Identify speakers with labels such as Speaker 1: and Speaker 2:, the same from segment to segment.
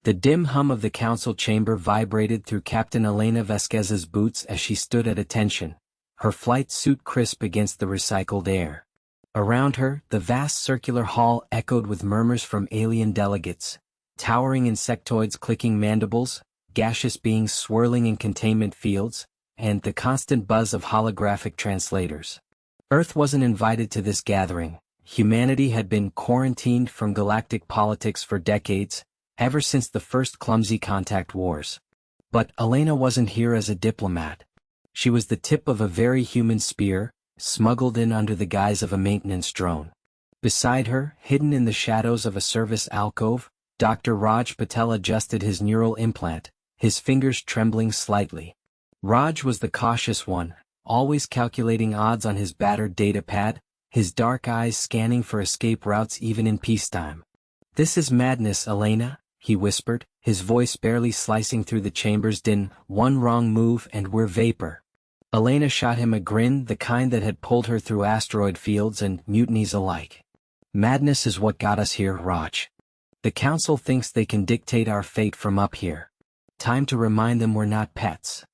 Speaker 1: The dim hum of the council chamber vibrated through Captain Elena Vasquez's boots as she stood at attention, her flight suit crisp against the recycled air. Around her, the vast circular hall echoed with murmurs from alien delegates, towering insectoids clicking mandibles, gaseous beings swirling in containment fields, and the constant buzz of holographic translators. Earth wasn't invited to this gathering. Humanity had been quarantined from galactic politics for decades, ever since the first clumsy contact wars. But Elena wasn't here as a diplomat. She was the tip of a very human spear, smuggled in under the guise of a maintenance drone. Beside her, hidden in the shadows of a service alcove, Dr. Raj Patel adjusted his neural implant, his fingers trembling slightly. Raj was the cautious one, always calculating odds on his battered data pad, his dark eyes scanning for escape routes even in peacetime. "This is madness, Elena," he whispered, his voice barely slicing through the chamber's din. "One wrong move and we're vapor." Elena shot him a grin, the kind that had pulled her through asteroid fields and mutinies alike. "Madness is what got us here, Raj. The council thinks they can dictate our fate from up here. Time to remind them we're not pets."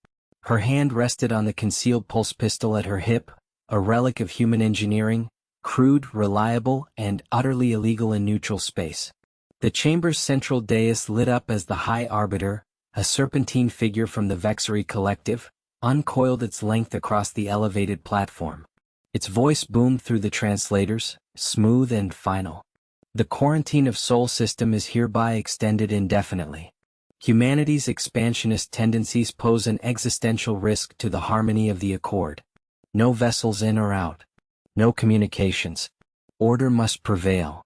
Speaker 1: Her hand rested on the concealed pulse pistol at her hip, a relic of human engineering, crude, reliable, and utterly illegal in neutral space. The chamber's central dais lit up as the High Arbiter, a serpentine figure from the Vexery Collective, uncoiled its length across the elevated platform. Its voice boomed through the translators, smooth and final. "The quarantine of Sol system is hereby extended indefinitely. Humanity's expansionist tendencies pose an existential risk to the harmony of the Accord. No vessels in or out. No communications. Order must prevail."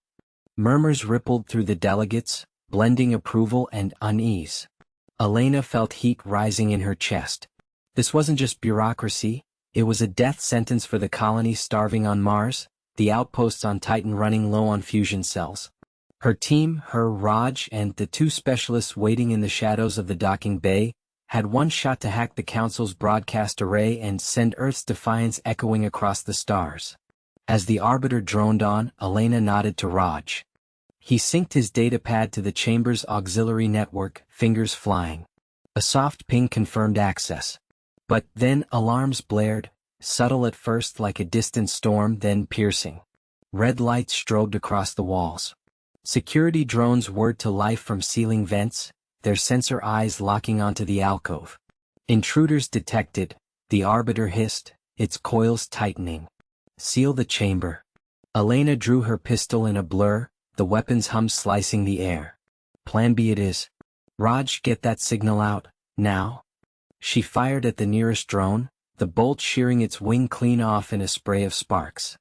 Speaker 1: Murmurs rippled through the delegates, blending approval and unease. Elena felt heat rising in her chest. This wasn't just bureaucracy, it was a death sentence for the colony starving on Mars, the outposts on Titan running low on fusion cells. Her team, her Raj, and the two specialists waiting in the shadows of the docking bay, had one shot to hack the Council's broadcast array and send Earth's defiance echoing across the stars. As the Arbiter droned on, Elena nodded to Raj. He synced his datapad to the chamber's auxiliary network, fingers flying. A soft ping confirmed access. But then alarms blared, subtle at first like a distant storm, then piercing. Red lights strobed across the walls. Security drones whirred to life from ceiling vents, their sensor eyes locking onto the alcove. "Intruders detected," the Arbiter hissed, its coils tightening. "Seal the chamber." Elena drew her pistol in a blur, the weapon's hum slicing the air. "Plan B it is. Raj, get that signal out, now." She fired at the nearest drone, the bolt shearing its wing clean off in a spray of sparks.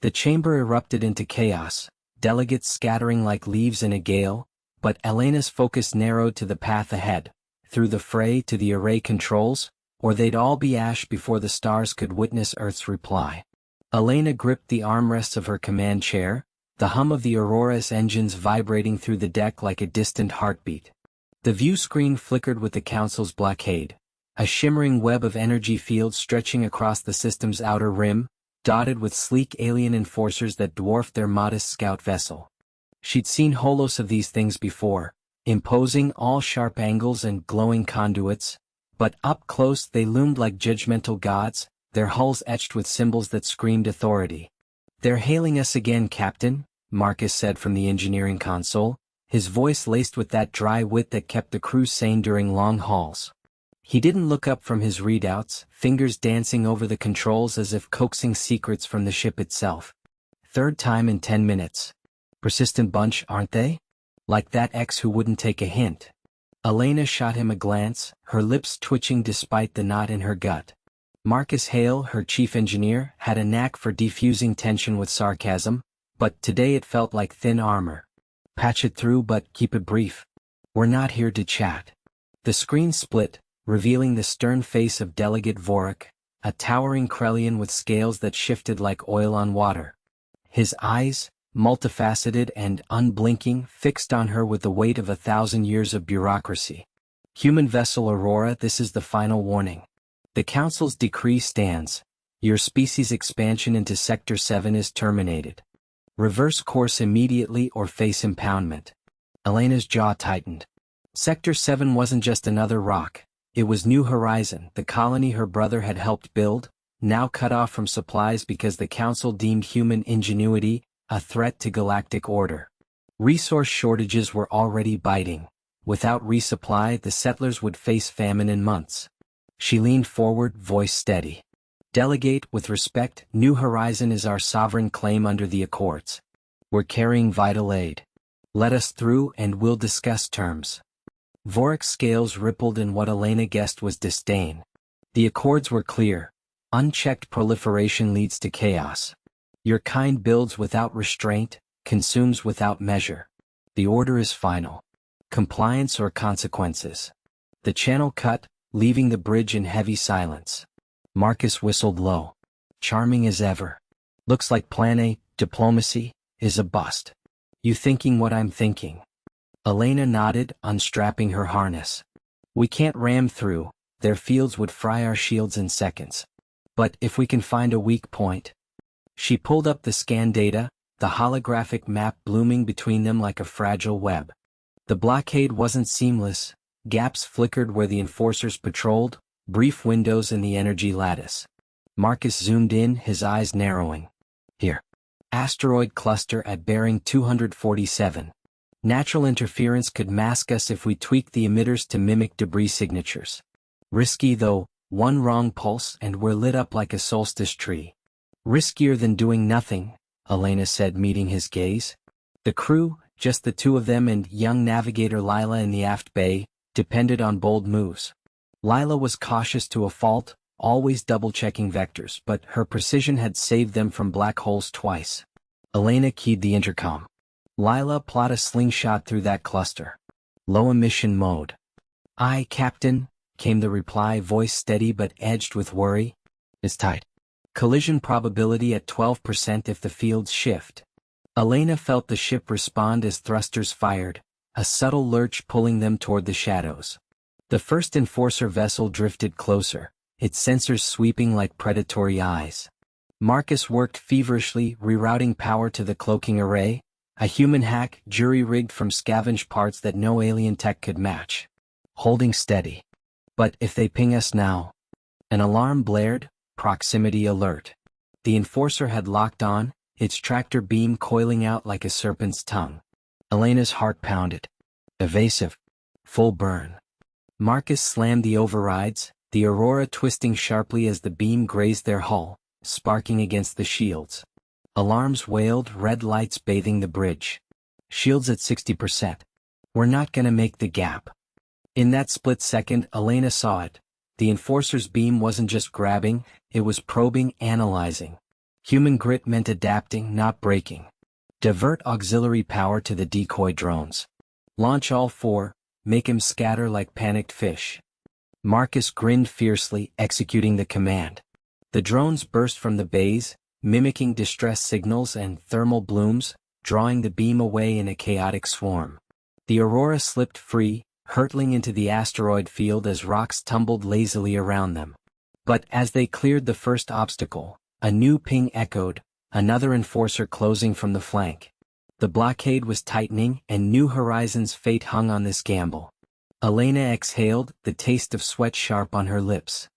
Speaker 1: The chamber erupted into chaos, delegates scattering like leaves in a gale, but Elena's focus narrowed to the path ahead, through the fray to the array controls, or they'd all be ash before the stars could witness Earth's reply. Elena gripped the armrests of her command chair, the hum of the Aurora's engines vibrating through the deck like a distant heartbeat. The view screen flickered with the Council's blockade, a shimmering web of energy fields stretching across the system's outer rim, dotted with sleek alien enforcers that dwarfed their modest scout vessel. She'd seen holos of these things before, imposing all sharp angles and glowing conduits, but up close they loomed like judgmental gods, their hulls etched with symbols that screamed authority. "They're hailing us again, Captain," Marcus said from the engineering console, his voice laced with that dry wit that kept the crew sane during long hauls. He didn't look up from his readouts, fingers dancing over the controls as if coaxing secrets from the ship itself. "Third time in 10 minutes. Persistent bunch, aren't they? Like that ex who wouldn't take a hint." Elena shot him a glance, her lips twitching despite the knot in her gut. Marcus Hale, her chief engineer, had a knack for defusing tension with sarcasm, but today it felt like thin armor. "Patch it through but keep it brief. We're not here to chat." The screen split, revealing the stern face of Delegate Vorik, a towering Krellian with scales that shifted like oil on water. His eyes, multifaceted and unblinking, fixed on her with the weight of 1,000 years of bureaucracy. "Human vessel Aurora, this is the final warning. The Council's decree stands. Your species' expansion into Sector 7 is terminated. Reverse course immediately or face impoundment." Elena's jaw tightened. Sector 7 wasn't just another rock. It was New Horizon, the colony her brother had helped build, now cut off from supplies because the Council deemed human ingenuity a threat to galactic order. Resource shortages were already biting. Without resupply, the settlers would face famine in months. She leaned forward, voice steady. Delegate with respect. New Horizon is our sovereign claim under the Accords. We're carrying vital aid. Let us through and we'll discuss terms. Vorik's scales rippled in what Elena guessed was disdain. The Accords were clear. Unchecked proliferation leads to chaos. Your kind builds without restraint, consumes without measure. The order is final. Compliance or consequences. The channel cut, leaving the bridge in heavy silence. Marcus whistled low. Charming as ever. Looks like Plan A, diplomacy, is a bust. You thinking what I'm thinking? Elena nodded, unstrapping her harness. We can't ram through, their fields would fry our shields in seconds. But if we can find a weak point. She pulled up the scan data, the holographic map blooming between them like a fragile web. The blockade wasn't seamless, gaps flickered where the enforcers patrolled, brief windows in the energy lattice. Marcus zoomed in, his eyes narrowing. Here. Asteroid cluster at bearing 247. Natural interference could mask us if we tweak the emitters to mimic debris signatures. Risky though, one wrong pulse and we're lit up like a solstice tree. Riskier than doing nothing, Elena said, meeting his gaze. The crew, just the two of them and young navigator Lila in the aft bay, depended on bold moves. Lila was cautious to a fault, always double-checking vectors, but her precision had saved them from black holes twice. Elena keyed the intercom. Lila, plot a slingshot through that cluster. Low emission mode. Aye, Captain, came the reply, voice steady but edged with worry. It's tight. Collision probability at 12% if the fields shift. Elena felt the ship respond as thrusters fired, a subtle lurch pulling them toward the shadows. The first enforcer vessel drifted closer, its sensors sweeping like predatory eyes. Marcus worked feverishly, rerouting power to the cloaking array, a human hack jury-rigged from scavenged parts that no alien tech could match. Holding steady. But if they ping us now? An alarm blared, proximity alert. The enforcer had locked on, its tractor beam coiling out like a serpent's tongue. Elena's heart pounded. Evasive. Full burn. Marcus slammed the overrides, the aurora twisting sharply as the beam grazed their hull, sparking against the shields. Alarms wailed, red lights bathing the bridge. Shields at 60%. We're not gonna make the gap. In that split second, Elena saw it. The enforcer's beam wasn't just grabbing, it was probing, analyzing. Human grit meant adapting, not breaking. Divert auxiliary power to the decoy drones. Launch all four, make him scatter like panicked fish. Marcus grinned fiercely, executing the command. The drones burst from the bays, mimicking distress signals and thermal blooms, drawing the beam away in a chaotic swarm. The aurora slipped free, hurtling into the asteroid field as rocks tumbled lazily around them. But as they cleared the first obstacle, a new ping echoed, another enforcer closing from the flank. The blockade was tightening, and New Horizon's fate hung on this gamble. Elena exhaled, the taste of sweat sharp on her lips.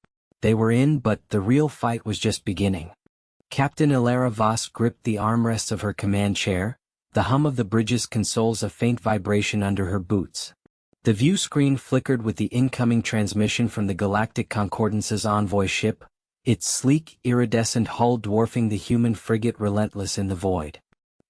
Speaker 1: They were in, but the real fight was just beginning. Captain Ilara Voss gripped the armrests of her command chair, the hum of the bridge's consoles a faint vibration under her boots. The view screen flickered with the incoming transmission from the Galactic Concordance's envoy ship, its sleek, iridescent hull dwarfing the human frigate Relentless in the void.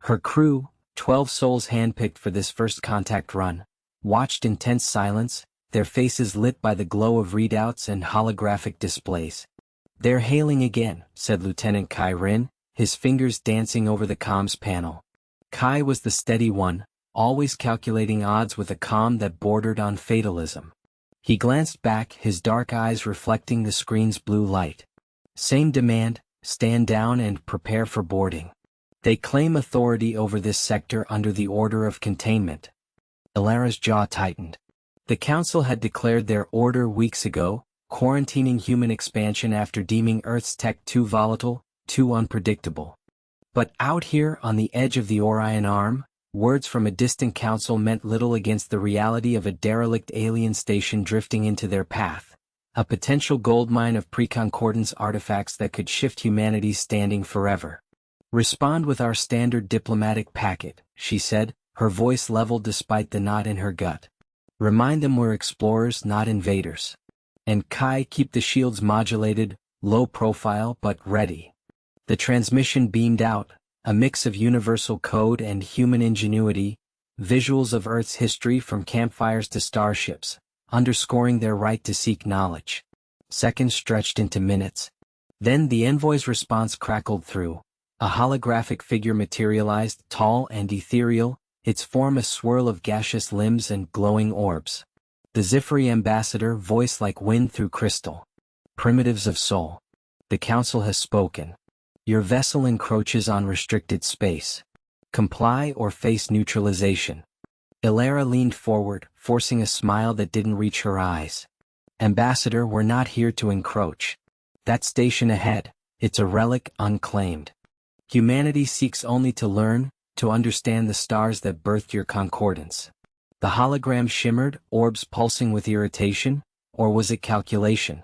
Speaker 1: Her crew, 12 souls handpicked for this first contact run, watched in tense silence, their faces lit by the glow of readouts and holographic displays. "They're hailing again," said Lieutenant Kai Rin, his fingers dancing over the comms panel. Kai was the steady one, always calculating odds with a calm that bordered on fatalism. He glanced back, his dark eyes reflecting the screen's blue light. Same demand, stand down and prepare for boarding. They claim authority over this sector under the Order of Containment. Ilara's jaw tightened. The Council had declared their order weeks ago, quarantining human expansion after deeming Earth's tech too volatile, too unpredictable. But out here on the edge of the Orion Arm, Words from a distant council meant little against the reality of a derelict alien station drifting into their path, a potential goldmine of pre-concordance artifacts that could shift humanity's standing forever. "Respond with our standard diplomatic packet," she said, her voice leveled despite the knot in her gut. "Remind them we're explorers, not invaders. And Kai, keep the shields modulated, low profile but ready." The transmission beamed out, a mix of universal code and human ingenuity, visuals of Earth's history from campfires to starships, underscoring their right to seek knowledge. Seconds stretched into minutes. Then the envoy's response crackled through. A holographic figure materialized, tall and ethereal, its form a swirl of gaseous limbs and glowing orbs. The Zifri ambassador, voice like wind through crystal. "Primitives of soul. The council has spoken. Your vessel encroaches on restricted space. Comply or face neutralization." Ilara leaned forward, forcing a smile that didn't reach her eyes. "Ambassador, we're not here to encroach. That station ahead, it's a relic unclaimed. Humanity seeks only to learn, to understand the stars that birthed your concordance." The hologram shimmered, orbs pulsing with irritation, or was it calculation?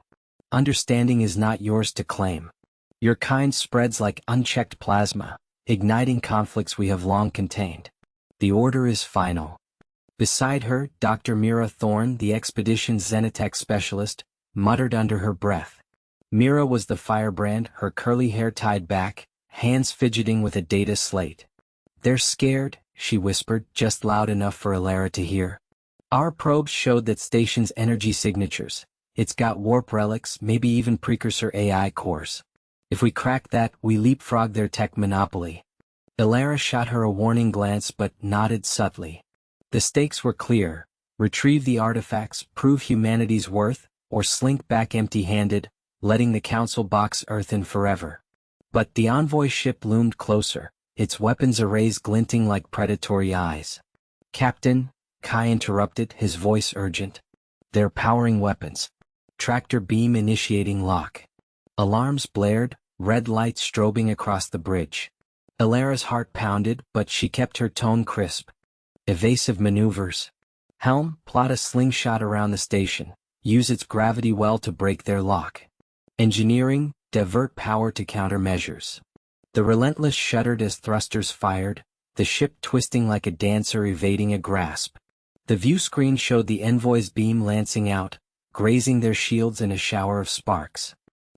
Speaker 1: "Understanding is not yours to claim. Your kind spreads like unchecked plasma, igniting conflicts we have long contained. The order is final." Beside her, Dr. Mira Thorne, the expedition's Xenotech specialist, muttered under her breath. Mira was the firebrand, her curly hair tied back, hands fidgeting with a data slate. "They're scared," she whispered, just loud enough for Ilara to hear. "Our probes showed that station's energy signatures. It's got warp relics, maybe even precursor AI cores. If we crack that, we leapfrog their tech monopoly." Ilara shot her a warning glance but nodded subtly. The stakes were clear: retrieve the artifacts, prove humanity's worth, or slink back empty-handed, letting the council box Earth in forever. But the envoy ship loomed closer, its weapons arrays glinting like predatory eyes. "Captain," Kai interrupted, his voice urgent. "They're powering weapons. Tractor beam initiating lock." Alarms blared, red lights strobing across the bridge. Ilara's heart pounded, but she kept her tone crisp. "Evasive maneuvers. Helm, plot a slingshot around the station. Use its gravity well to break their lock. Engineering, divert power to countermeasures." The Relentless shuddered as thrusters fired, the ship twisting like a dancer evading a grasp. The view screen showed the envoy's beam lancing out, grazing their shields in a shower of sparks.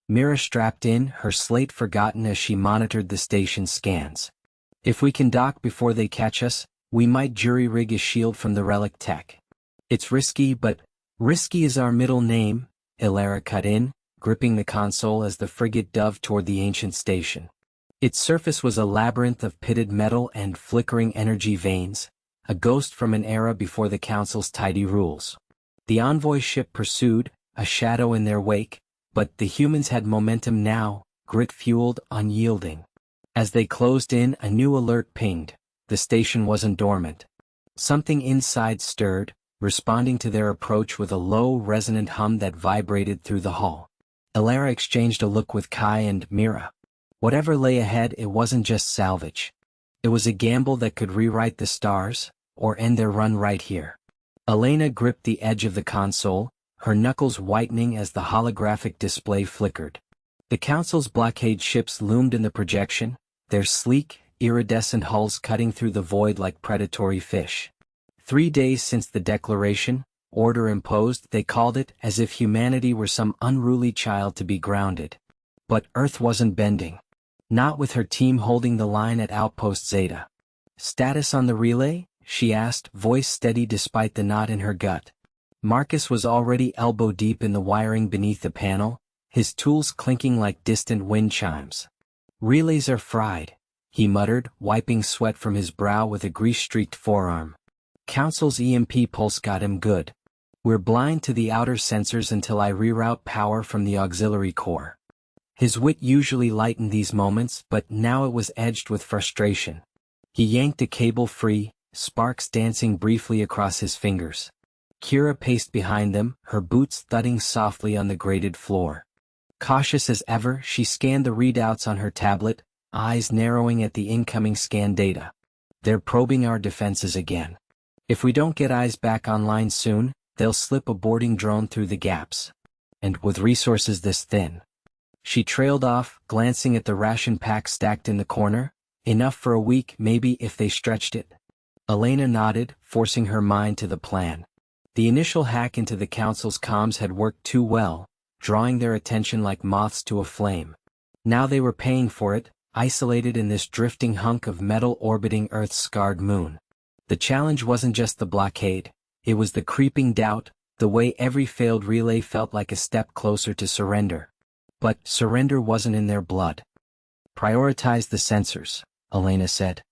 Speaker 1: Mira strapped in, her slate forgotten as she monitored the station's scans. "If we can dock before they catch us, we might jury-rig a shield from the relic tech." "It's risky, but—" "Risky is our middle name," Ilara cut in, gripping the console as the frigate dove toward the ancient station. Its surface was a labyrinth of pitted metal and flickering energy veins, a ghost from an era before the council's tidy rules. The envoy ship pursued, a shadow in their wake, but the humans had momentum now, grit-fueled, unyielding. As they closed in, a new alert pinged. The station wasn't dormant. Something inside stirred, responding to their approach with a low, resonant hum that vibrated through the hull. Ilara exchanged a look with Kai and Mira. Whatever lay ahead, it wasn't just salvage. It was a gamble that could rewrite the stars, or end their run right here. Elena gripped the edge of the console, her knuckles whitening as the holographic display flickered. The Council's blockade ships loomed in the projection, their sleek, iridescent hulls cutting through the void like predatory fish. 3 days since the declaration, order imposed, they called it, as if humanity were some unruly child to be grounded. But Earth wasn't bending. Not with her team holding the line at Outpost Zeta. "Status on the relay?" she asked, voice steady despite the knot in her gut. Marcus was already elbow-deep in the wiring beneath the panel, his tools clinking like distant wind chimes. "Relays are fried," he muttered, wiping sweat from his brow with a grease-streaked forearm. "Council's EMP pulse got him good. We're blind to the outer sensors until I reroute power from the auxiliary core." His wit usually lightened these moments, but now it was edged with frustration. He yanked a cable free, sparks dancing briefly across his fingers. Kira paced behind them, her boots thudding softly on the grated floor. Cautious as ever, she scanned the readouts on her tablet, eyes narrowing at the incoming scan data. They're probing our defenses again. If we don't get eyes back online soon, they'll slip a boarding drone through the gaps. And with resources this thin. She trailed off, glancing at the ration pack stacked in the corner. Enough for a week, maybe, if they stretched it. Elena nodded, forcing her mind to the plan. The initial hack into the Council's comms had worked too well, drawing their attention like moths to a flame. Now they were paying for it, isolated in this drifting hunk of metal orbiting Earth's scarred moon. The challenge wasn't just the blockade, it was the creeping doubt, the way every failed relay felt like a step closer to surrender. But surrender wasn't in their blood. Prioritize the sensors, Elena said.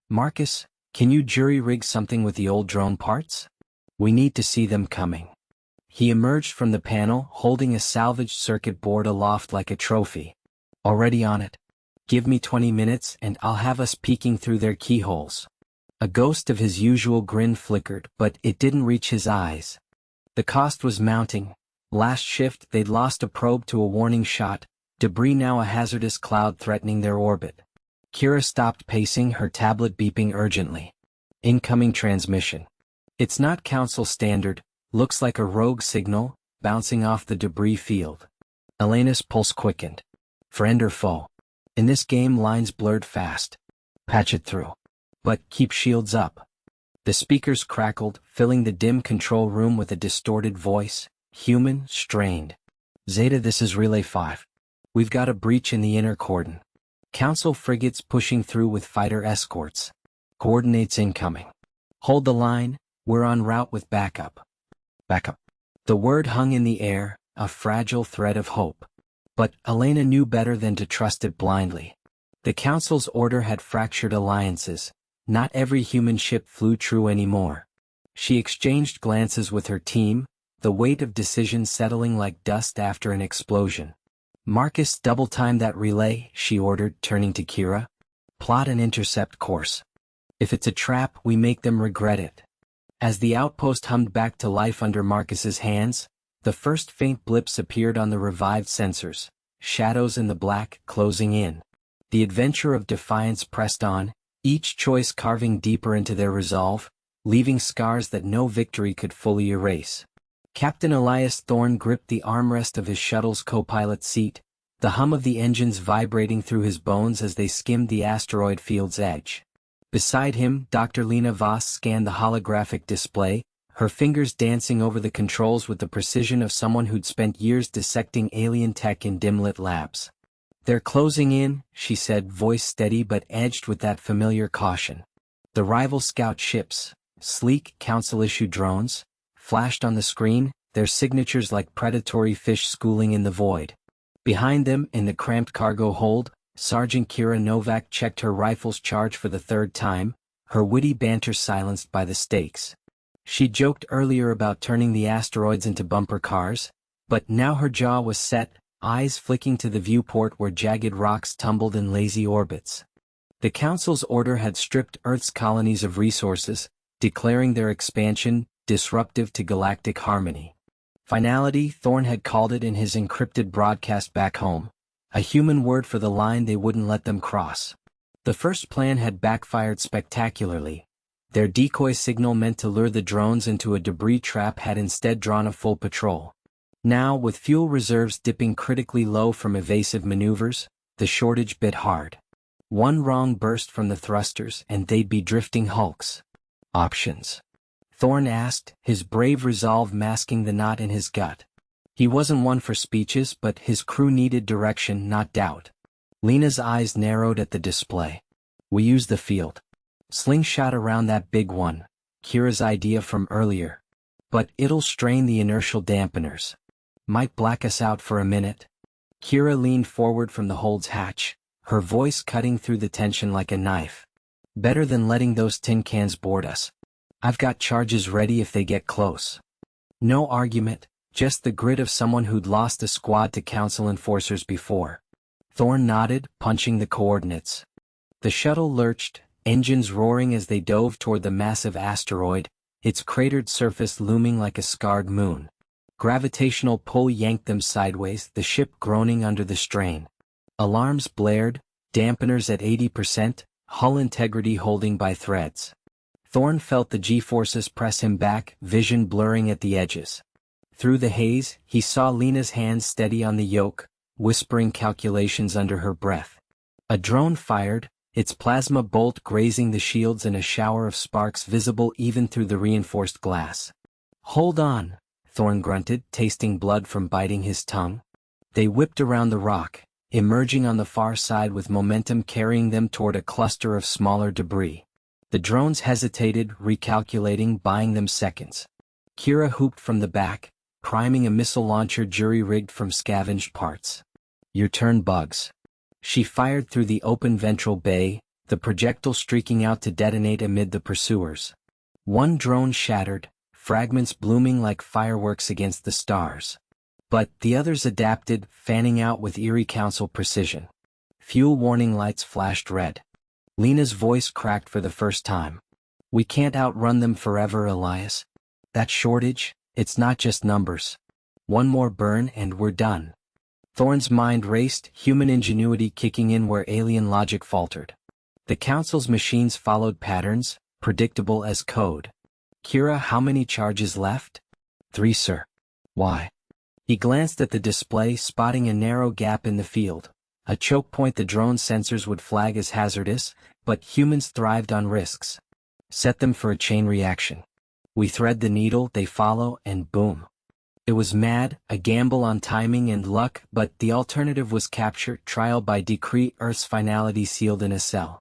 Speaker 1: Marcus, can you jury-rig something with the old drone parts? We need to see them coming. He emerged from the panel, holding a salvaged circuit board aloft like a trophy. Already on it. Give me 20 minutes and I'll have us peeking through their keyholes. A ghost of his usual grin flickered, but it didn't reach his eyes. The cost was mounting. Last shift they'd lost a probe to a warning shot, debris now a hazardous cloud threatening their orbit. Kira stopped pacing, her tablet beeping urgently. Incoming transmission. It's not Council standard, looks like a rogue signal, bouncing off the debris field. Elena's pulse quickened. Friend or foe? In this game lines blurred fast. Patch it through. But keep shields up. The speakers crackled, filling the dim control room with a distorted voice, human, strained. Zeta, this is Relay 5. We've got a breach in the inner cordon. Council frigates pushing through with fighter escorts. Coordinates incoming. Hold the line, we're en route with backup. Backup. The word hung in the air, a fragile thread of hope. But Elena knew better than to trust it blindly. The Council's order had fractured alliances. Not every human ship flew true anymore. She exchanged glances with her team, the weight of decision settling like dust after an explosion. Marcus, double-time that relay, she ordered, turning to Kira. Plot an intercept course. If it's a trap, we make them regret it. As the outpost hummed back to life under Marcus's hands, the first faint blips appeared on the revived sensors, shadows in the black, closing in. The adventure of defiance pressed on, each choice carving deeper into their resolve, leaving scars that no victory could fully erase. Captain Elias Thorne gripped the armrest of his shuttle's co-pilot seat, the hum of the engines vibrating through his bones as they skimmed the asteroid field's edge. Beside him, Dr. Lena Voss scanned the holographic display, her fingers dancing over the controls with the precision of someone who'd spent years dissecting alien tech in dim-lit labs. They're closing in, she said, voice steady but edged with that familiar caution. The rival scout ships, sleek, Council-issued drones, flashed on the screen, their signatures like predatory fish schooling in the void. Behind them, in the cramped cargo hold, Sergeant Kira Novak checked her rifle's charge for the third time, her witty banter silenced by the stakes. She joked earlier about turning the asteroids into bumper cars, but now her jaw was set, eyes flicking to the viewport where jagged rocks tumbled in lazy orbits. The Council's order had stripped Earth's colonies of resources, declaring their expansion disruptive to galactic harmony. Finality, Thorne had called it in his encrypted broadcast back home, a human word for the line they wouldn't let them cross. The first plan had backfired spectacularly. Their decoy signal meant to lure the drones into a debris trap had instead drawn a full patrol. Now, with fuel reserves dipping critically low from evasive maneuvers, the shortage bit hard. One wrong burst from the thrusters and they'd be drifting hulks. Options? Thorne asked, his brave resolve masking the knot in his gut. He wasn't one for speeches, but his crew needed direction, not doubt. Lena's eyes narrowed at the display. We use the field. Slingshot around that big one, Kira's idea from earlier. But it'll strain the inertial dampeners. Might black us out for a minute. Kira leaned forward from the hold's hatch, her voice cutting through the tension like a knife. Better than letting those tin cans board us. I've got charges ready if they get close. No argument, just the grit of someone who'd lost a squad to Council enforcers before. Thorne nodded, punching the coordinates. The shuttle lurched, engines roaring as they dove toward the massive asteroid, its cratered surface looming like a scarred moon. Gravitational pull yanked them sideways, the ship groaning under the strain. Alarms blared, dampeners at 80%, hull integrity holding by threads. Thorn felt the G-forces press him back, vision blurring at the edges. Through the haze, he saw Lena's hands steady on the yoke, whispering calculations under her breath. A drone fired, its plasma bolt grazing the shields in a shower of sparks visible even through the reinforced glass. "Hold on," Thorn grunted, tasting blood from biting his tongue. They whipped around the rock, emerging on the far side with momentum carrying them toward a cluster of smaller debris. The drones hesitated, recalculating, buying them seconds. Kira hooped from the back, priming a missile launcher jury-rigged from scavenged parts. "Your turn, Bugs." She fired through the open ventral bay, the projectile streaking out to detonate amid the pursuers. One drone shattered, fragments blooming like fireworks against the stars. But the others adapted, fanning out with eerie council precision. Fuel warning lights flashed red. Lena's voice cracked for the first time. "We can't outrun them forever, Elias. That shortage, it's not just numbers. One more burn and we're done." Thorn's mind raced, human ingenuity kicking in where alien logic faltered. The council's machines followed patterns, predictable as code. "Kira, how many charges left?" "3, sir." "Why?" He glanced at the display, spotting a narrow gap in the field. A choke point the drone sensors would flag as hazardous, but humans thrived on risks. "Set them for a chain reaction. We thread the needle, they follow, and boom." It was mad, a gamble on timing and luck, but the alternative was capture, trial by decree, Earth's finality sealed in a cell.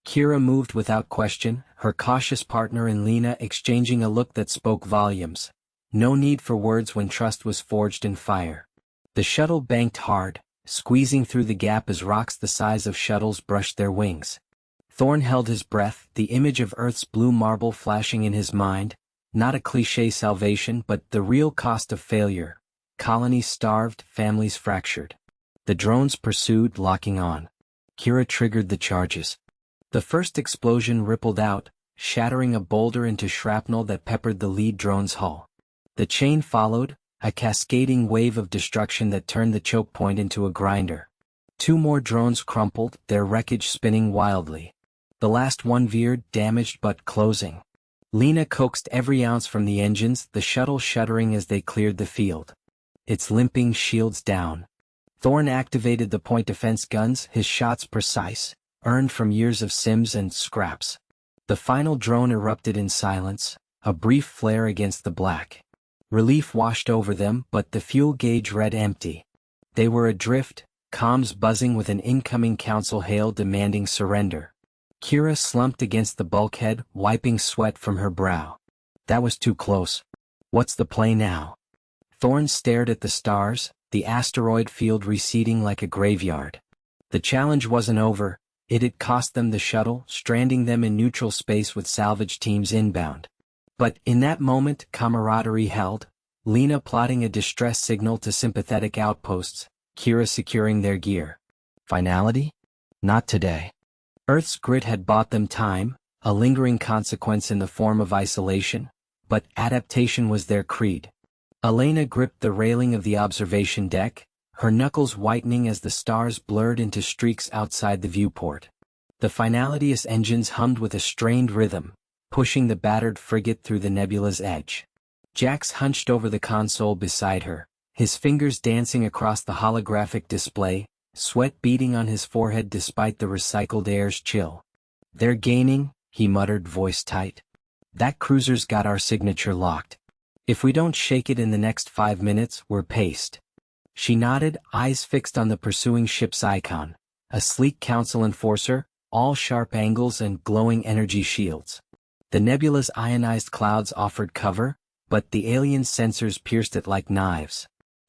Speaker 1: Kira moved without question, her cautious partner in Lena exchanging a look that spoke volumes. No need for words when trust was forged in fire. The shuttle banked hard, squeezing through the gap as rocks the size of shuttles brushed their wings. Thorn held his breath, the image of Earth's blue marble flashing in his mind. Not a cliché salvation, but the real cost of failure. Colonies starved, families fractured. The drones pursued, locking on. Kira triggered the charges. The first explosion rippled out, shattering a boulder into shrapnel that peppered the lead drone's hull. The chain followed, a cascading wave of destruction that turned the choke point into a grinder. 2 more drones crumpled, their wreckage spinning wildly. The last one veered, damaged but closing. Lena coaxed every ounce from the engines, the shuttle shuddering as they cleared the field. Its limping shields down. Thorn activated the point defense guns, his shots precise, earned from years of sims and scraps. The final drone erupted in silence, a brief flare against the black. Relief washed over them, but the fuel gauge read empty. They were adrift, comms buzzing with an incoming council hail demanding surrender. Kira slumped against the bulkhead, wiping sweat from her brow. That was too close. What's the play now? Thorn stared at the stars, the asteroid field receding like a graveyard. The challenge wasn't over, it had cost them the shuttle, stranding them in neutral space with salvage teams inbound. But in that moment, camaraderie held, Lena plotting a distress signal to sympathetic outposts, Kira securing their gear. Finality? Not today. Earth's grit had bought them time, a lingering consequence in the form of isolation, but adaptation was their creed. Elena gripped the railing of the observation deck, her knuckles whitening as the stars blurred into streaks outside the viewport. The Finality's engines hummed with a strained rhythm, pushing the battered frigate through the nebula's edge. Jax hunched over the console beside her, his fingers dancing across the holographic display, sweat beading on his forehead despite the recycled air's chill. "They're gaining," he muttered, voice tight. "That cruiser's got our signature locked. If we don't shake it in the next 5 minutes, we're paced." She nodded, eyes fixed on the pursuing ship's icon, a sleek council enforcer, all sharp angles and glowing energy shields. The nebula's ionized clouds offered cover, but the alien sensors pierced it like knives.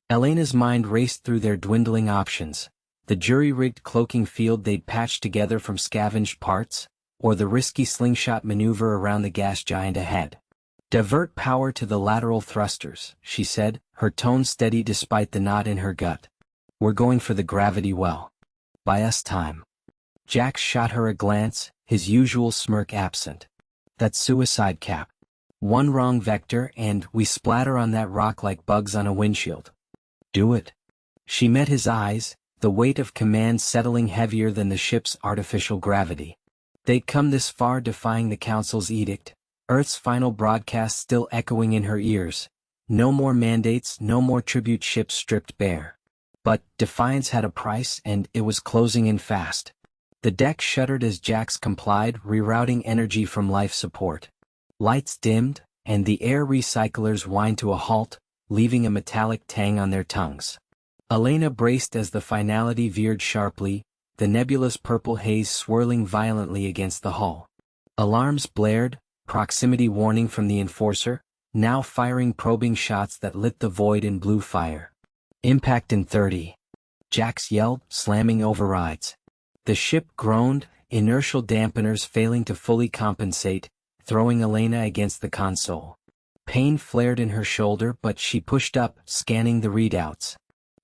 Speaker 1: Elena's mind raced through their dwindling options. The jury-rigged cloaking field they'd patched together from scavenged parts, or the risky slingshot maneuver around the gas giant ahead. "Divert power to the lateral thrusters," she said, her tone steady despite the knot in her gut. "We're going for the gravity well. Buy us time." Jax shot her a glance, his usual smirk absent. "That's suicide, Cap. One wrong vector and we splatter on that rock like bugs on a windshield." "Do it." She met his eyes, the weight of command settling heavier than the ship's artificial gravity. They'd come this far defying the Council's edict, Earth's final broadcast still echoing in her ears. No more mandates, no more tribute ships stripped bare. But defiance had a price and it was closing in fast. The deck shuddered as Jax complied, rerouting energy from life support. Lights dimmed, and the air recyclers whined to a halt, leaving a metallic tang on their tongues. Elena braced as the Finality veered sharply, the nebulous purple haze swirling violently against the hull. Alarms blared, proximity warning from the Enforcer, now firing probing shots that lit the void in blue fire. Impact in 30. Jax yelled, slamming overrides. The ship groaned, inertial dampeners failing to fully compensate, throwing Elena against the console. Pain flared in her shoulder but she pushed up, scanning the readouts.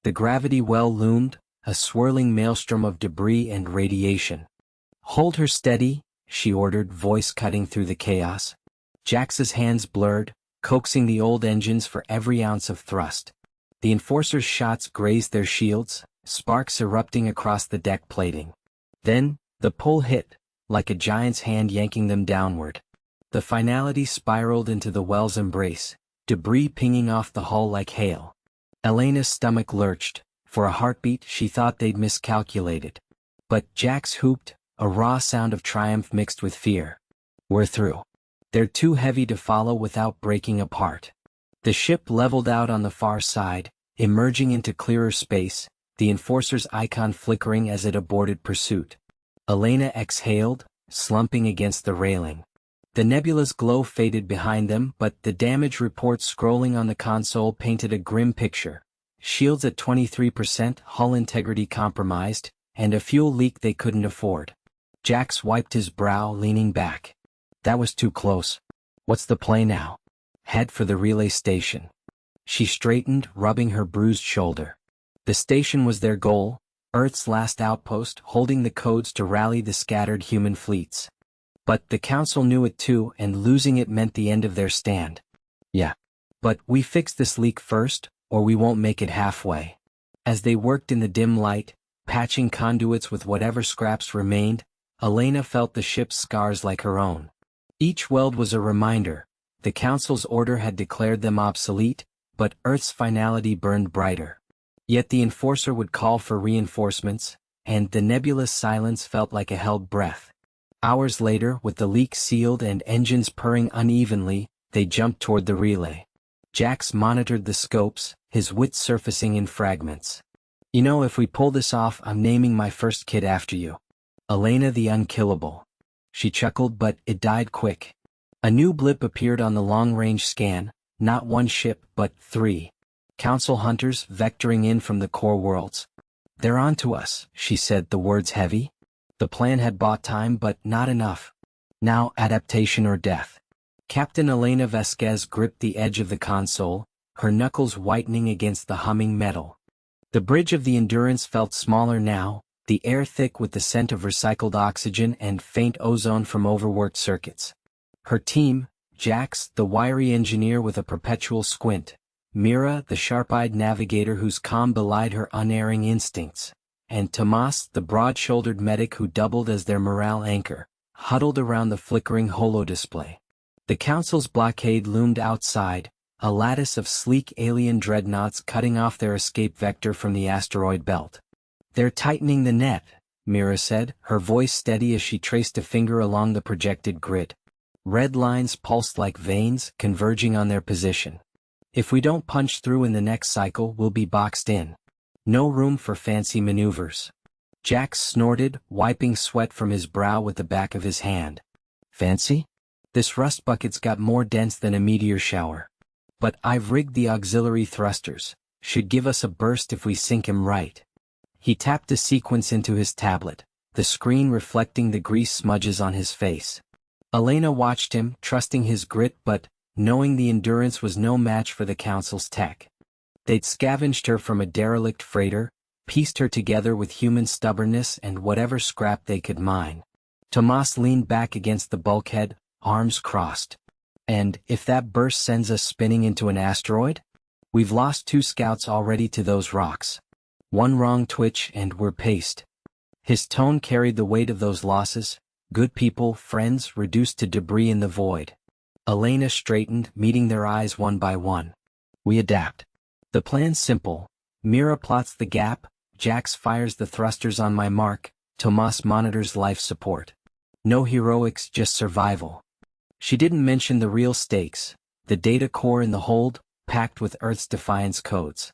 Speaker 1: The gravity well loomed, a swirling maelstrom of debris and radiation. "Hold her steady," she ordered, voice cutting through the chaos. Jax's hands blurred, coaxing the old engines for every ounce of thrust. The Enforcer's shots grazed their shields, sparks erupting across the deck plating. Then, the pull hit, like a giant's hand yanking them downward. The Finality spiraled into the well's embrace, debris pinging off the hull like hail. Elena's stomach lurched. For a heartbeat she thought they'd miscalculated. But Jax hooped, a raw sound of triumph mixed with fear. "We're through. They're too heavy to follow without breaking apart." The ship leveled out on the far side, emerging into clearer space, the Enforcer's icon flickering as it aborted pursuit. Elena exhaled, slumping against the railing. The nebula's glow faded behind them, but the damage report scrolling on the console painted a grim picture. Shields at 23%, hull integrity compromised, and a fuel leak they couldn't afford. Jax wiped his brow, leaning back. That was too close. What's the play now? Head for the relay station. She straightened, rubbing her bruised shoulder. The station was their goal, Earth's last outpost, holding the codes to rally the scattered human fleets. But the Council knew it too, and losing it meant the end of their stand. "Yeah. But we fix this leak first, or we won't make it halfway." As they worked in the dim light, patching conduits with whatever scraps remained, Elena felt the ship's scars like her own. Each weld was a reminder. The Council's order had declared them obsolete, but Earth's Finality burned brighter. Yet the Enforcer would call for reinforcements, and the nebulous silence felt like a held breath. Hours later, with the leak sealed and engines purring unevenly, they jumped toward the relay. Jax monitored the scopes, his wits surfacing in fragments. "You know, if we pull this off, I'm naming my first kid after you. Elena the Unkillable." She chuckled, but it died quick. A new blip appeared on the long-range scan, not one ship, but 3. Council hunters vectoring in from the core worlds. "They're on to us," she said, the words heavy. The plan had bought time, but not enough. Now adaptation or death. Captain Elena Vasquez gripped the edge of the console, her knuckles whitening against the humming metal. The bridge of the Endurance felt smaller now, the air thick with the scent of recycled oxygen and faint ozone from overworked circuits. Her team, Jax, the wiry engineer with a perpetual squint, Mira, the sharp-eyed navigator whose calm belied her unerring instincts, and Tomas, the broad-shouldered medic who doubled as their morale anchor, huddled around the flickering holodisplay. The Council's blockade loomed outside, a lattice of sleek alien dreadnoughts cutting off their escape vector from the asteroid belt. "They're tightening the net," Mira said, her voice steady as she traced a finger along the projected grid. Red lines pulsed like veins, converging on their position. "If we don't punch through in the next cycle, we'll be boxed in. No room for fancy maneuvers." Jax snorted, wiping sweat from his brow with the back of his hand. "Fancy? This rust bucket's got more dents than a meteor shower. But I've rigged the auxiliary thrusters, should give us a burst if we sink him right." He tapped a sequence into his tablet, the screen reflecting the grease smudges on his face. Elena watched him, trusting his grit but knowing the Endurance was no match for the Council's tech. They'd scavenged her from a derelict freighter, pieced her together with human stubbornness and whatever scrap they could mine. Tomas leaned back against the bulkhead, arms crossed. "And if that burst sends us spinning into an asteroid? We've lost 2 scouts already to those rocks. One wrong twitch and we're paced." His tone carried the weight of those losses, Good people, friends, reduced to debris in the void. Elena straightened, meeting their eyes one by one. We adapt. The plan's simple. Mira plots the gap, Jax fires the thrusters on my mark, Tomas monitors life support. No heroics, just survival. She didn't mention the real stakes, the data core in the hold, packed with Earth's defiance codes.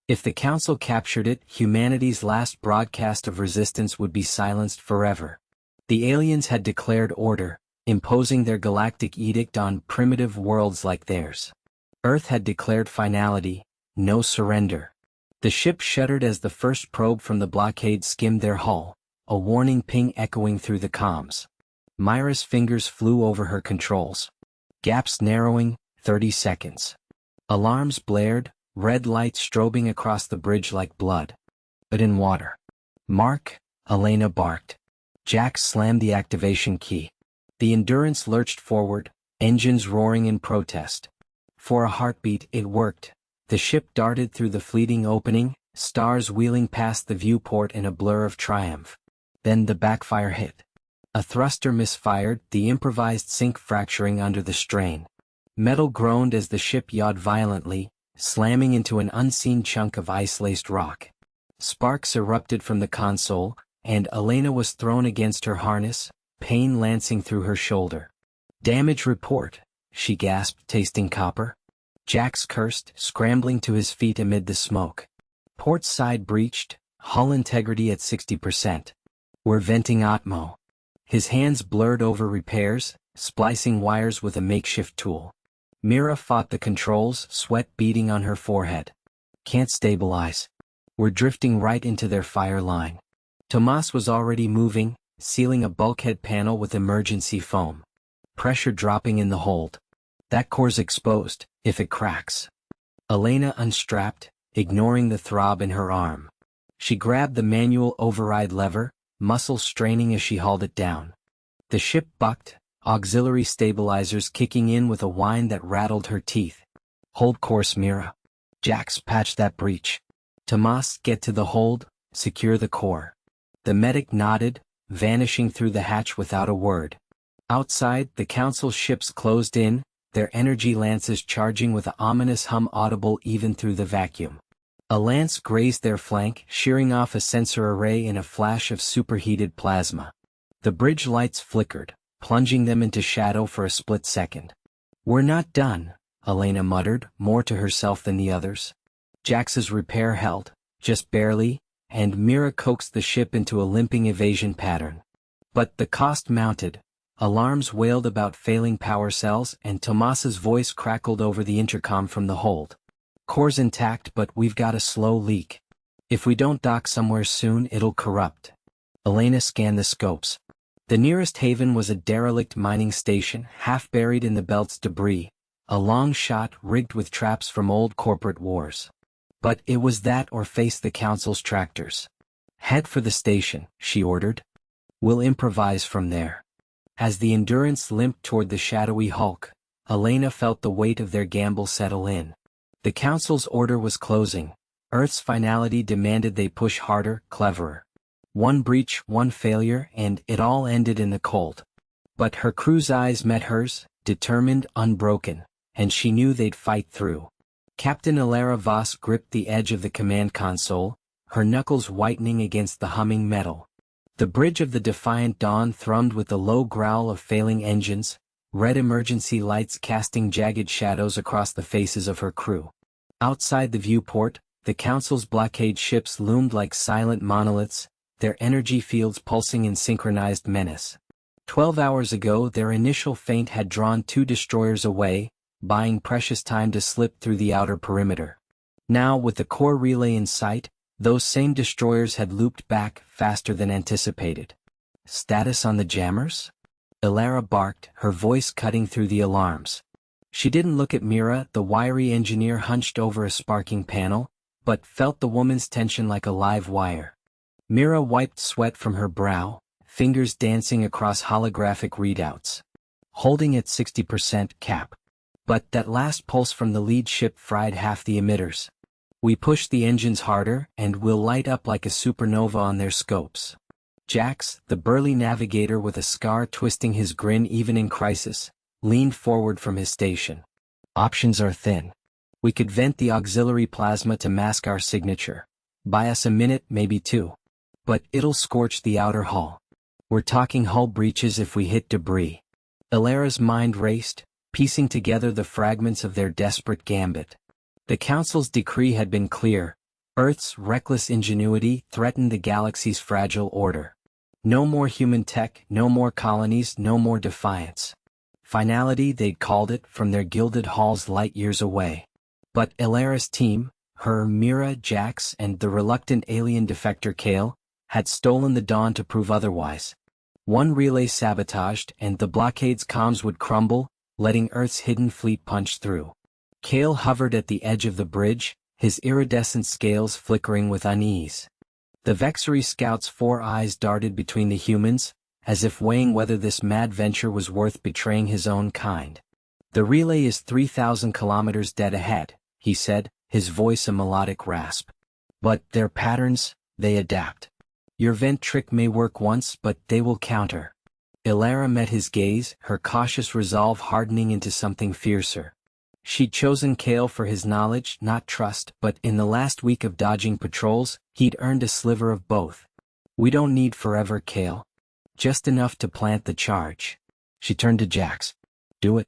Speaker 1: If the Council captured it, humanity's last broadcast of resistance would be silenced forever. The aliens had declared order, imposing their galactic edict on primitive worlds like theirs. Earth had declared finality, no surrender. The ship shuddered as the first probe from the blockade skimmed their hull, a warning ping echoing through the comms. Myra's fingers flew over her controls. Gaps narrowing, 30 seconds. Alarms blared, red lights strobing across the bridge like blood. But in water. Mark, Elena barked. Jax slammed the activation key. The Endurance lurched forward, engines roaring in protest. For a heartbeat, it worked. The ship darted through the fleeting opening, stars wheeling past the viewport in a blur of triumph. Then the backfire hit. A thruster misfired, the improvised sink fracturing under the strain. Metal groaned as the ship yawed violently, slamming into an unseen chunk of ice-laced rock. Sparks erupted from the console, and Elena was thrown against her harness, pain lancing through her shoulder. Damage report, she gasped, tasting copper. Jax cursed, scrambling to his feet amid the smoke. Port side breached, hull integrity at 60%. We're venting Atmo. His hands blurred over repairs, splicing wires with a makeshift tool. Mira fought the controls, sweat beading on her forehead. Can't stabilize. We're drifting right into their fire line. Tomas was already moving, sealing a bulkhead panel with emergency foam. Pressure dropping in the hold. That core's exposed, if it cracks. Elena unstrapped, ignoring the throb in her arm. She grabbed the manual override lever, muscles straining as she hauled it down. The ship bucked, auxiliary stabilizers kicking in with a whine that rattled her teeth. Hold course, Mira. Jax, patch that breach. Tomas, get to the hold, secure the core. The medic nodded, vanishing through the hatch without a word. Outside, the Council ships closed in, their energy lances charging with an ominous hum audible even through the vacuum. A lance grazed their flank, shearing off a sensor array in a flash of superheated plasma. The bridge lights flickered, plunging them into shadow for a split second. We're not done, Elena muttered, more to herself than the others. Jax's repair held, just barely, and Mira coaxed the ship into a limping evasion pattern. But the cost mounted. Alarms wailed about failing power cells, and Tomas's voice crackled over the intercom from the hold. Core's intact, but we've got a slow leak. If we don't dock somewhere soon, it'll corrupt. Elena scanned the scopes. The nearest haven was a derelict mining station, half buried in the belt's debris, a long shot rigged with traps from old corporate wars. But it was that or face the Council's tractors. Head for the station, she ordered. We'll improvise from there. As the Endurance limped toward the shadowy hulk, Elena felt the weight of their gamble settle in. The Council's order was closing. Earth's finality demanded they push harder, cleverer. One breach, one failure, and it all ended in the cold. But her crew's eyes met hers, determined, unbroken, and she knew they'd fight through. Captain Alara Voss gripped the edge of the command console, her knuckles whitening against the humming metal. The bridge of the Defiant Dawn thrummed with the low growl of failing engines, red emergency lights casting jagged shadows across the faces of her crew. Outside the viewport, the Council's blockade ships loomed like silent monoliths, their energy fields pulsing in synchronized menace. 12 hours ago, their initial feint had drawn 2 destroyers away, buying precious time to slip through the outer perimeter. Now, with the core relay in sight, those same destroyers had looped back faster than anticipated. Status on the jammers? Ilara barked, her voice cutting through the alarms. She didn't look at Mira, the wiry engineer hunched over a sparking panel, but felt the woman's tension like a live wire. Mira wiped sweat from her brow, fingers dancing across holographic readouts. Holding at 60% cap. But that last pulse from the lead ship fried half the emitters. We push the engines harder, and we'll light up like a supernova on their scopes. Jax, the burly navigator with a scar twisting his grin even in crisis, leaned forward from his station. Options are thin. We could vent the auxiliary plasma to mask our signature. Buy us a minute, maybe two. But it'll scorch the outer hull. We're talking hull breaches if we hit debris. Ilara's mind raced, piecing together the fragments of their desperate gambit. The Council's decree had been clear. Earth's reckless ingenuity threatened the galaxy's fragile order. No more human tech, no more colonies, no more defiance. Finality, they'd called it, from their gilded halls light years away. But Ilara's team, her, Mira, Jax, and the reluctant alien defector Kale, had stolen the dawn to prove otherwise. One relay sabotaged, and the blockade's comms would crumble, letting Earth's hidden fleet punch through. Kale hovered at the edge of the bridge, his iridescent scales flickering with unease. The Vexery scout's 4 eyes darted between the humans, as if weighing whether this mad venture was worth betraying his own kind. The relay is 3,000 kilometers dead ahead, he said, his voice a melodic rasp. But their patterns, they adapt. Your vent trick may work once, but they will counter. Ilara met his gaze, her cautious resolve hardening into something fiercer. She'd chosen Kale for his knowledge, not trust, but in the last week of dodging patrols, he'd earned a sliver of both. We don't need forever, Kale. Just enough to plant the charge. She turned to Jax. Do it.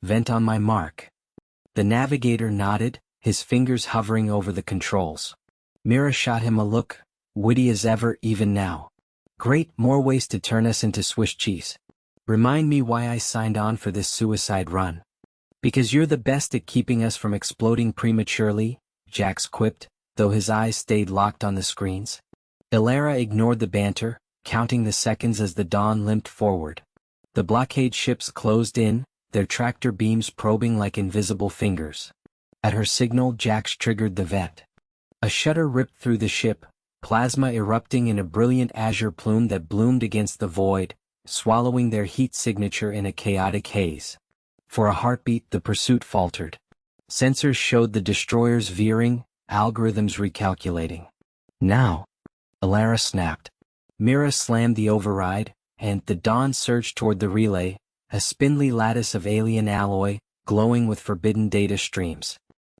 Speaker 1: Vent on my mark. The navigator nodded, his fingers hovering over the controls. Mira shot him a look, witty as ever even now. Great, more ways to turn us into Swiss cheese. Remind me why I signed on for this suicide run. Because you're the best at keeping us from exploding prematurely, Jax quipped, though his eyes stayed locked on the screens. Ilara ignored the banter, counting the seconds as the dawn limped forward. The blockade ships closed in, their tractor beams probing like invisible fingers. At her signal, Jax triggered the vent. A shudder ripped through the ship, plasma erupting in a brilliant azure plume that bloomed against the void, swallowing their heat signature in a chaotic haze. For a heartbeat, the pursuit faltered. Sensors showed the destroyers veering, algorithms recalculating. Now, Ilara snapped. Mira slammed the override, and the dawn surged toward the relay, a spindly lattice of alien alloy, glowing with forbidden data streams.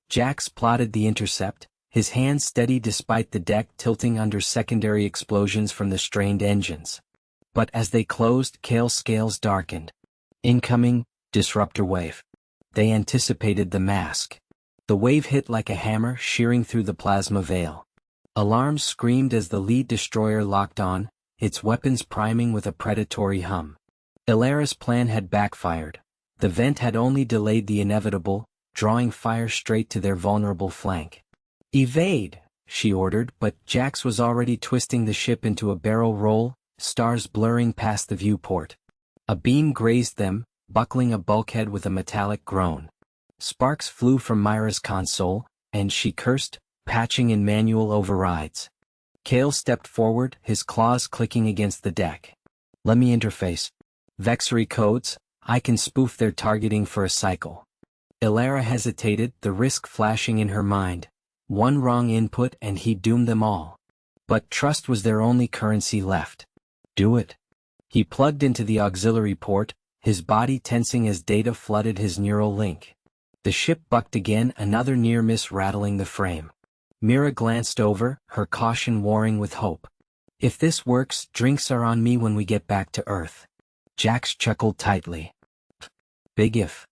Speaker 1: Jax plotted the intercept, his hands steady despite the deck tilting under secondary explosions from the strained engines. But as they closed, Kale's scales darkened. Incoming, disruptor wave. They anticipated the mask. The wave hit like a hammer, shearing through the plasma veil. Alarms screamed as the lead destroyer locked on, its weapons priming with a predatory hum. Ilara's plan had backfired. The vent had only delayed the inevitable, drawing fire straight to their vulnerable flank. Evade, she ordered, but Jax was already twisting the ship into a barrel roll, stars blurring past the viewport. A beam grazed them, buckling a bulkhead with a metallic groan. Sparks flew from Myra's console, and she cursed, patching in manual overrides. Kale stepped forward, his claws clicking against the deck. Let me interface. Vexery codes, I can spoof their targeting for a cycle. Ilara hesitated, the risk flashing in her mind. One wrong input and he'd doom them all. But trust was their only currency left. Do it. He plugged into the auxiliary port, his body tensing as data flooded his neural link. The ship bucked again, another near miss rattling the frame. Mira glanced over, her caution warring with hope. If this works, drinks are on me when we get back to Earth. Jax chuckled tightly. Big if.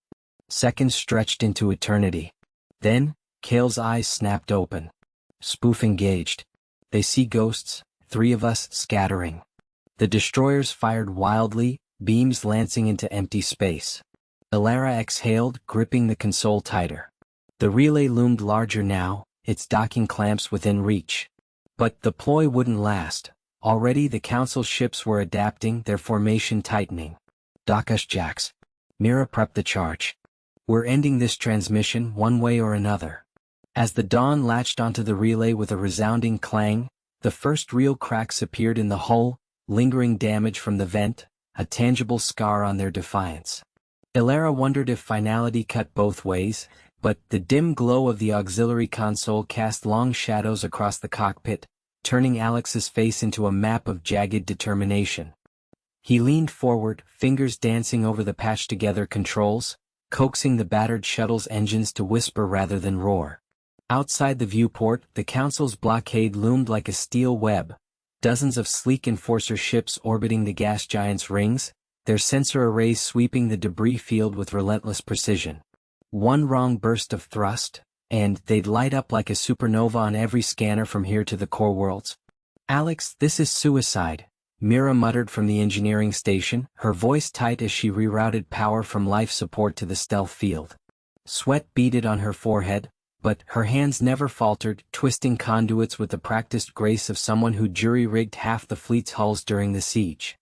Speaker 1: Seconds stretched into eternity. Then, Kale's eyes snapped open. Spoof engaged. They see ghosts, 3 of us scattering. The destroyers fired wildly, beams lancing into empty space. Ilara exhaled, gripping the console tighter. The relay loomed larger now, its docking clamps within reach. But the ploy wouldn't last. Already the Council ships were adapting, their formation tightening. Dock us, Jax. Mira prepped the charge. We're ending this transmission one way or another. As the dawn latched onto the relay with a resounding clang, the first real cracks appeared in the hull, lingering damage from the vent, a tangible scar on their defiance. Ilara wondered if Finality cut both ways, but the dim glow of the auxiliary console cast long shadows across the cockpit, turning Alex's face into a map of jagged determination. He leaned forward, fingers dancing over the patched-together controls, coaxing the battered shuttle's engines to whisper rather than roar. Outside the viewport, the Council's blockade loomed like a steel web, dozens of sleek enforcer ships orbiting the gas giant's rings, their sensor arrays sweeping the debris field with relentless precision. One wrong burst of thrust, and they'd light up like a supernova on every scanner from here to the core worlds. "Alex, this is suicide," Mira muttered from the engineering station, her voice tight as she rerouted power from life support to the stealth field. Sweat beaded on her forehead, but her hands never faltered, twisting conduits with the practiced grace of someone who jury-rigged half the fleet's hulls during the siege.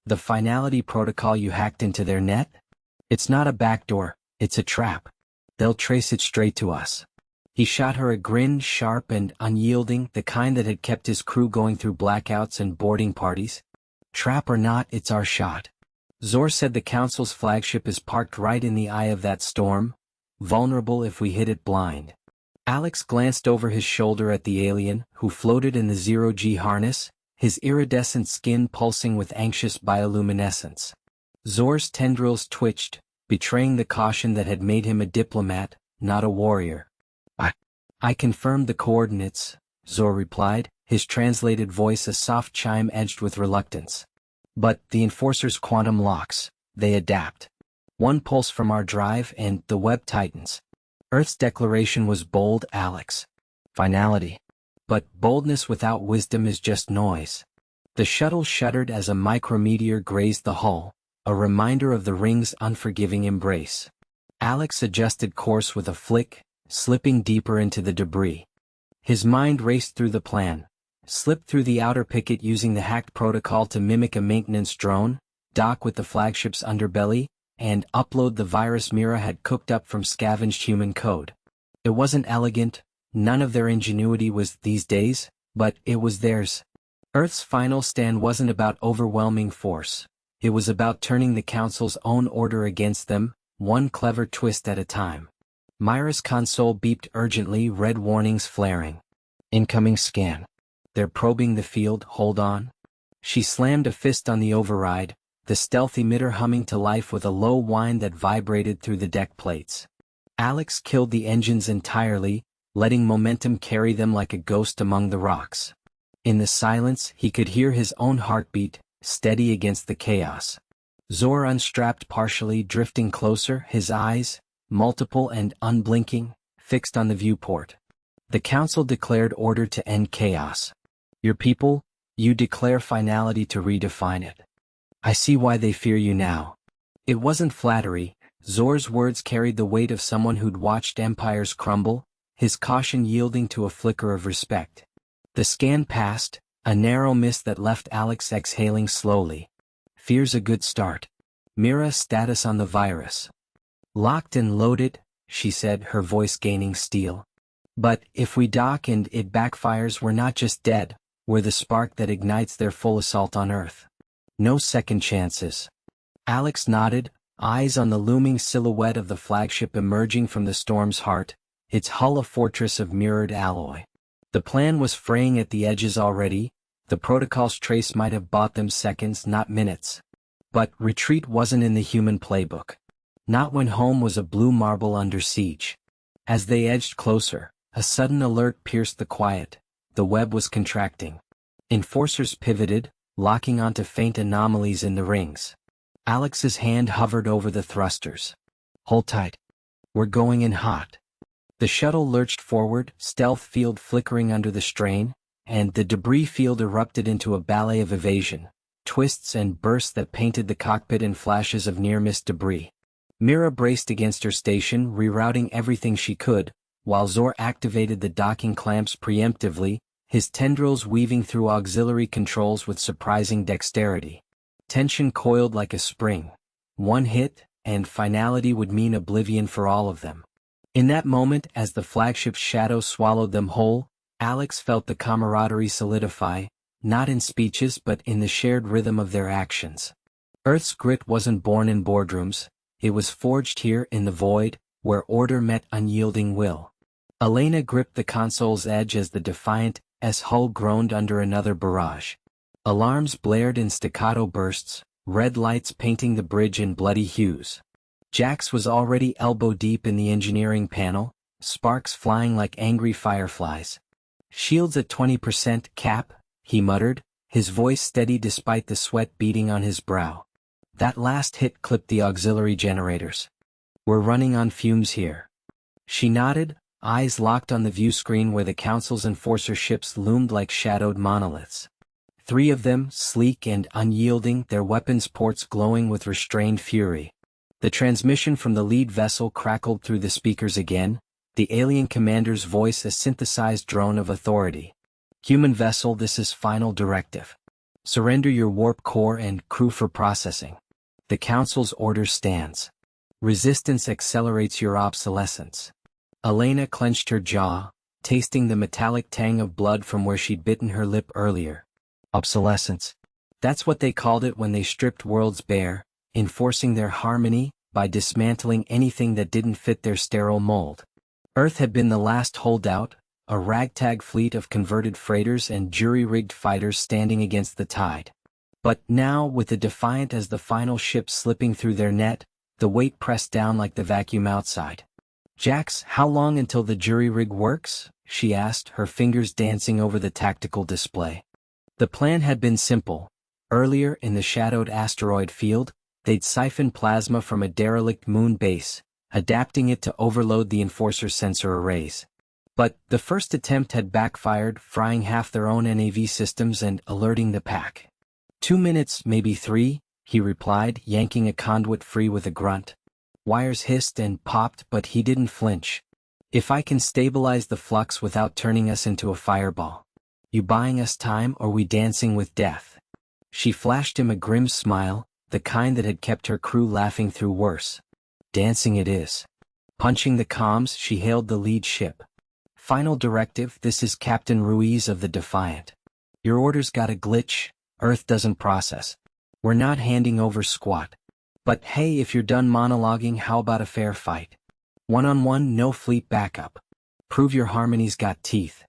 Speaker 1: "The Finality protocol you hacked into their net? It's not a backdoor, it's a trap. They'll trace it straight to us." He shot her a grin, sharp and unyielding, the kind that had kept his crew going through blackouts and boarding parties. "Trap or not, it's our shot. Zor said the Council's flagship is parked right in the eye of that storm, vulnerable if we hit it blind." Alex glanced over his shoulder at the alien, who floated in the zero-G harness, his iridescent skin pulsing with anxious bioluminescence. Zor's tendrils twitched, betraying the caution that had made him a diplomat, not a warrior. I confirmed the coordinates," Zor replied, his translated voice a soft chime edged with reluctance. "But the Enforcer's quantum locks, they adapt. One pulse from our drive and the web tightens." Earth's declaration was bold, Alex. Finality. But boldness without wisdom is just noise. The shuttle shuddered as a micrometeor grazed the hull, a reminder of the ring's unforgiving embrace. Alex adjusted course with a flick, slipping deeper into the debris. His mind raced through the plan. Slip through the outer picket using the hacked protocol to mimic a maintenance drone, dock with the flagship's underbelly, and upload the virus Mira had cooked up from scavenged human code. It wasn't elegant, none of their ingenuity was these days, but it was theirs. Earth's final stand wasn't about overwhelming force. It was about turning the Council's own order against them, one clever twist at a time. Myra's console beeped urgently, red warnings flaring. "Incoming scan. They're probing the field, hold on." She slammed a fist on the override, the stealth emitter humming to life with a low whine that vibrated through the deck plates. Alex killed the engines entirely, letting momentum carry them like a ghost among the rocks. In the silence, he could hear his own heartbeat, steady against the chaos. Zor unstrapped partially, drifting closer, his eyes, multiple and unblinking, fixed on the viewport. The Council declared order to end chaos. "Your people, you declare finality to redefine it. I see why they fear you now." It wasn't flattery. Zor's words carried the weight of someone who'd watched empires crumble, his caution yielding to a flicker of respect. The scan passed, a narrow mist that left Alex exhaling slowly. "Fear's a good start." Mira status on the virus. "Locked and loaded," she said, her voice gaining steel. "But if we dock and it backfires, we're not just dead, we're the spark that ignites their full assault on Earth. No second chances." Alex nodded, eyes on the looming silhouette of the flagship emerging from the storm's heart, its hull a fortress of mirrored alloy. The plan was fraying at the edges already, the protocol's trace might have bought them seconds, not minutes. But retreat wasn't in the human playbook. Not when home was a blue marble under siege. As they edged closer, a sudden alert pierced the quiet. The web was contracting. Enforcers pivoted, locking onto faint anomalies in the rings. Alex's hand hovered over the thrusters. "Hold tight. We're going in hot." The shuttle lurched forward, stealth field flickering under the strain, and the debris field erupted into a ballet of evasion, twists and bursts that painted the cockpit in flashes of near-miss debris. Mira braced against her station, rerouting everything she could, while Zor activated the docking clamps preemptively, his tendrils weaving through auxiliary controls with surprising dexterity. Tension coiled like a spring. One hit, and finality would mean oblivion for all of them. In that moment, as the flagship's shadow swallowed them whole, Alex felt the camaraderie solidify, not in speeches but in the shared rhythm of their actions. Earth's grit wasn't born in boardrooms, it was forged here in the void, where order met unyielding will. Elena gripped the console's edge as the defiant as hull groaned under another barrage. Alarms blared in staccato bursts, red lights painting the bridge in bloody hues. Jax was already elbow-deep in the engineering panel, sparks flying like angry fireflies. "Shields at 20%, Cap," he muttered, his voice steady despite the sweat beading on his brow. "That last hit clipped the auxiliary generators. We're running on fumes here." She nodded, eyes locked on the view screen where the Council's enforcer ships loomed like shadowed monoliths. 3 of them, sleek and unyielding, their weapons ports glowing with restrained fury. The transmission from the lead vessel crackled through the speakers again, the alien commander's voice a synthesized drone of authority. "Human vessel, this is final directive. Surrender your warp core and crew for processing. The Council's order stands. Resistance accelerates your obsolescence." Elena clenched her jaw, tasting the metallic tang of blood from where she'd bitten her lip earlier. Obsolescence. That's what they called it when they stripped worlds bare, enforcing their harmony by dismantling anything that didn't fit their sterile mold. Earth had been the last holdout, a ragtag fleet of converted freighters and jury-rigged fighters standing against the tide. But now, with the Defiant as the final ship slipping through their net, the weight pressed down like the vacuum outside. "Jax, how long until the jury rig works?" she asked, her fingers dancing over the tactical display. The plan had been simple. Earlier in the shadowed asteroid field, they'd siphoned plasma from a derelict moon base, adapting it to overload the Enforcer sensor arrays. But the first attempt had backfired, frying half their own NAV systems and alerting the pack. 2 minutes, maybe 3, he replied, yanking a conduit free with a grunt. Wires hissed and popped, but he didn't flinch. "If I can stabilize the flux without turning us into a fireball. You buying us time or we dancing with death?" She flashed him a grim smile, the kind that had kept her crew laughing through worse. "Dancing it is." Punching the comms, she hailed the lead ship. "Final directive, this is Captain Ruiz of the Defiant. Your orders got a glitch, Earth doesn't process. We're not handing over squat. But hey, if you're done monologuing, how about a fair fight? One-on-one, no fleet backup. Prove your harmony's got teeth."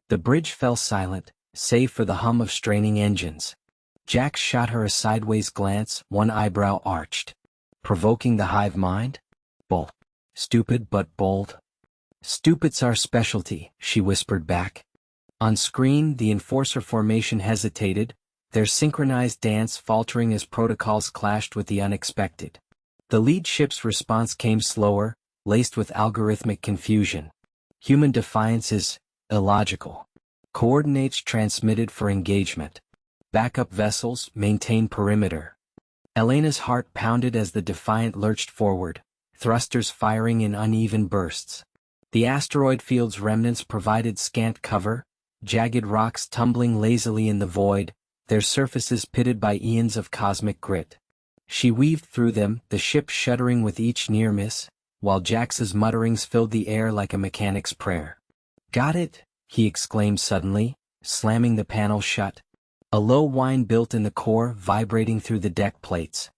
Speaker 1: The bridge fell silent, save for the hum of straining engines. Jax shot her a sideways glance, one eyebrow arched. "Provoking the hive mind? Bull. Stupid but bold." "Stupid's our specialty," she whispered back. On screen, the Enforcer formation hesitated, their synchronized dance faltering as protocols clashed with the unexpected. The lead ship's response came slower, laced with algorithmic confusion. "Human defiance is illogical. Coordinates transmitted for engagement. Backup vessels, maintain perimeter." Elena's heart pounded as the Defiant lurched forward, thrusters firing in uneven bursts. The asteroid field's remnants provided scant cover, jagged rocks tumbling lazily in the void, their surfaces pitted by eons of cosmic grit. She weaved through them, the ship shuddering with each near miss, while Jax's mutterings filled the air like a mechanic's prayer. "Got it?" he exclaimed suddenly, slamming the panel shut. A low whine built in the core, vibrating through the deck plates.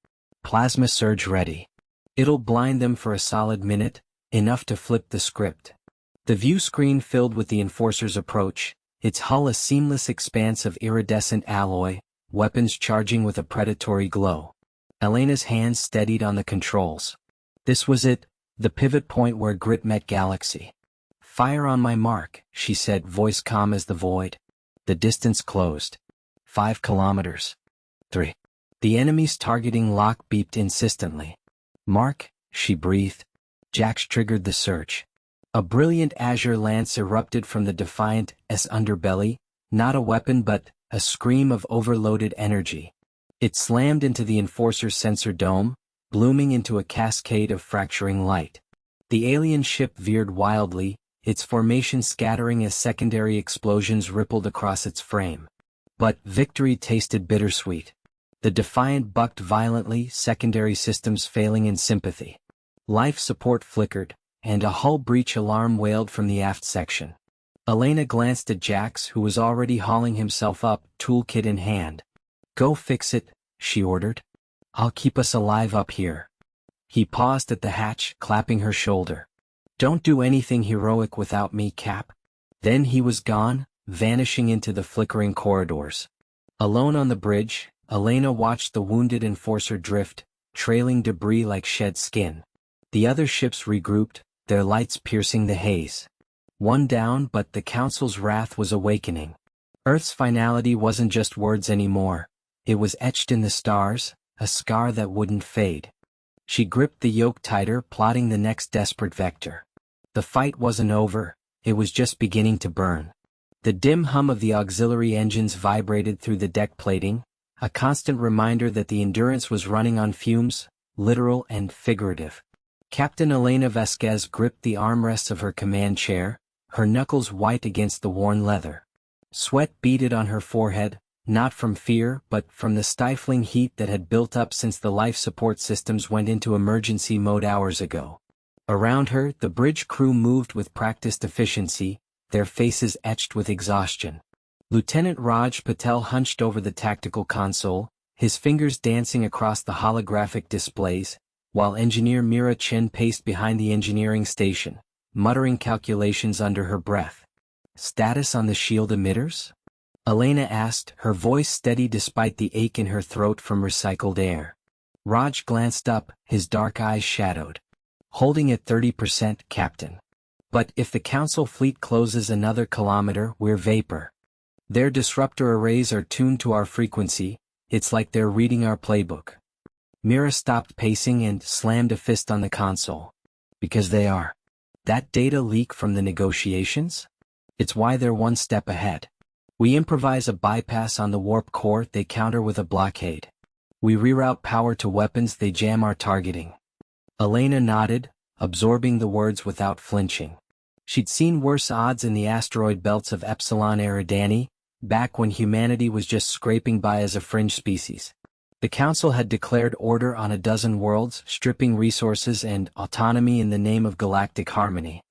Speaker 1: "Plasma surge ready. It'll blind them for a solid minute, enough to flip the script." The view screen filled with the Enforcer's approach, its hull a seamless expanse of iridescent alloy, weapons charging with a predatory glow. Elena's hands steadied on the controls. This was it, the pivot point where grit met galaxy. "Fire on my mark," she said, voice calm as the void. The distance closed. 5 kilometers. 3. The enemy's targeting lock beeped insistently. "Mark," she breathed. Jax triggered the search. A brilliant azure lance erupted from the Defiant's underbelly, not a weapon but a scream of overloaded energy. It slammed into the Enforcer's sensor dome, blooming into a cascade of fracturing light. The alien ship veered wildly, its formation scattering as secondary explosions rippled across its frame. But victory tasted bittersweet. The Defiant bucked violently, secondary systems failing in sympathy. Life support flickered, and a hull breach alarm wailed from the aft section. Elena glanced at Jax, who was already hauling himself up, toolkit in hand. "Go fix it," she ordered. "I'll keep us alive up here." He paused at the hatch, clapping her shoulder. "Don't do anything heroic without me, Cap." Then he was gone, vanishing into the flickering corridors. Alone on the bridge, Elena watched the wounded enforcer drift, trailing debris like shed skin. The other ships regrouped, their lights piercing the haze. One down, but the Council's wrath was awakening. Earth's finality wasn't just words anymore. It was etched in the stars, a scar that wouldn't fade. She gripped the yoke tighter, plotting the next desperate vector. The fight wasn't over, it was just beginning to burn. The dim hum of the auxiliary engines vibrated through the deck plating, a constant reminder that the Endurance was running on fumes, literal and figurative. Captain Elena Vasquez gripped the armrests of her command chair, her knuckles white against the worn leather. Sweat beaded on her forehead, not from fear but from the stifling heat that had built up since the life support systems went into emergency mode hours ago. Around her, the bridge crew moved with practiced efficiency, their faces etched with exhaustion. Lieutenant Raj Patel hunched over the tactical console, his fingers dancing across the holographic displays, while Engineer Mira Chin paced behind the engineering station, muttering calculations under her breath. "Status on the shield emitters?" Elena asked, her voice steady despite the ache in her throat from recycled air. Raj glanced up, his dark eyes shadowed. "Holding at 30%, Captain. But if the Council fleet closes another kilometer, we're vapor. Their disruptor arrays are tuned to our frequency, it's like they're reading our playbook." Mira stopped pacing and slammed a fist on the console. "Because they are. That data leak from the negotiations? It's why they're one step ahead. We improvise a bypass on the warp core, they counter with a blockade. We reroute power to weapons, they jam our targeting." Elena nodded, absorbing the words without flinching. She'd seen worse odds in the asteroid belts of Epsilon Eridani, back when humanity was just scraping by as a fringe species. The Council had declared order on a dozen worlds, stripping resources and autonomy in the name of galactic harmony.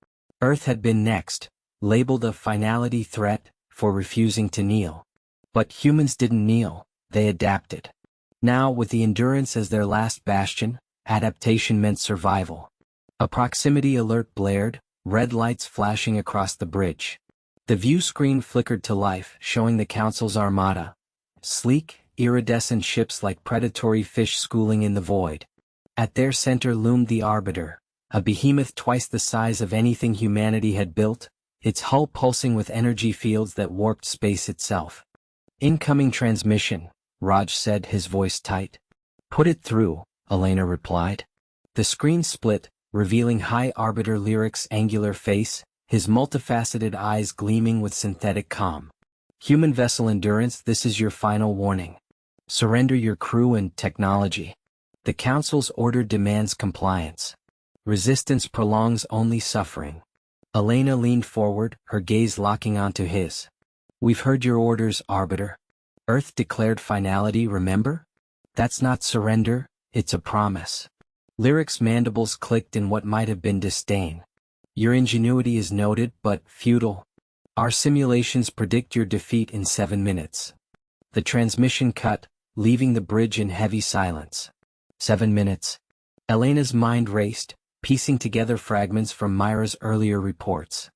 Speaker 1: Earth had been next, labeled a finality threat, for refusing to kneel. But humans didn't kneel, they adapted. Now, with the Endurance as their last bastion, adaptation meant survival. A proximity alert blared, red lights flashing across the bridge. The view screen flickered to life, showing the Council's armada. Sleek, iridescent ships like predatory fish schooling in the void. At their center loomed the Arbiter, a behemoth twice the size of anything humanity had built, its hull pulsing with energy fields that warped space itself. "Incoming transmission," Raj said, his voice tight. "Put it through," Elena replied. The screen split, revealing High Arbiter Lyric's angular face, his multifaceted eyes gleaming with synthetic calm. "Human vessel Endurance, this is your final warning. Surrender your crew and technology. The Council's order demands compliance. Resistance prolongs only suffering." Elena leaned forward, her gaze locking onto his. "We've heard your orders, Arbiter. Earth declared finality, remember? That's not surrender, it's a promise." Lyric's mandibles clicked in what might have been disdain. "Your ingenuity is noted, but futile. Our simulations predict your defeat in 7 minutes." The transmission cut, leaving the bridge in heavy silence. 7 minutes. Elena's mind raced, piecing together fragments from Myra's earlier reports.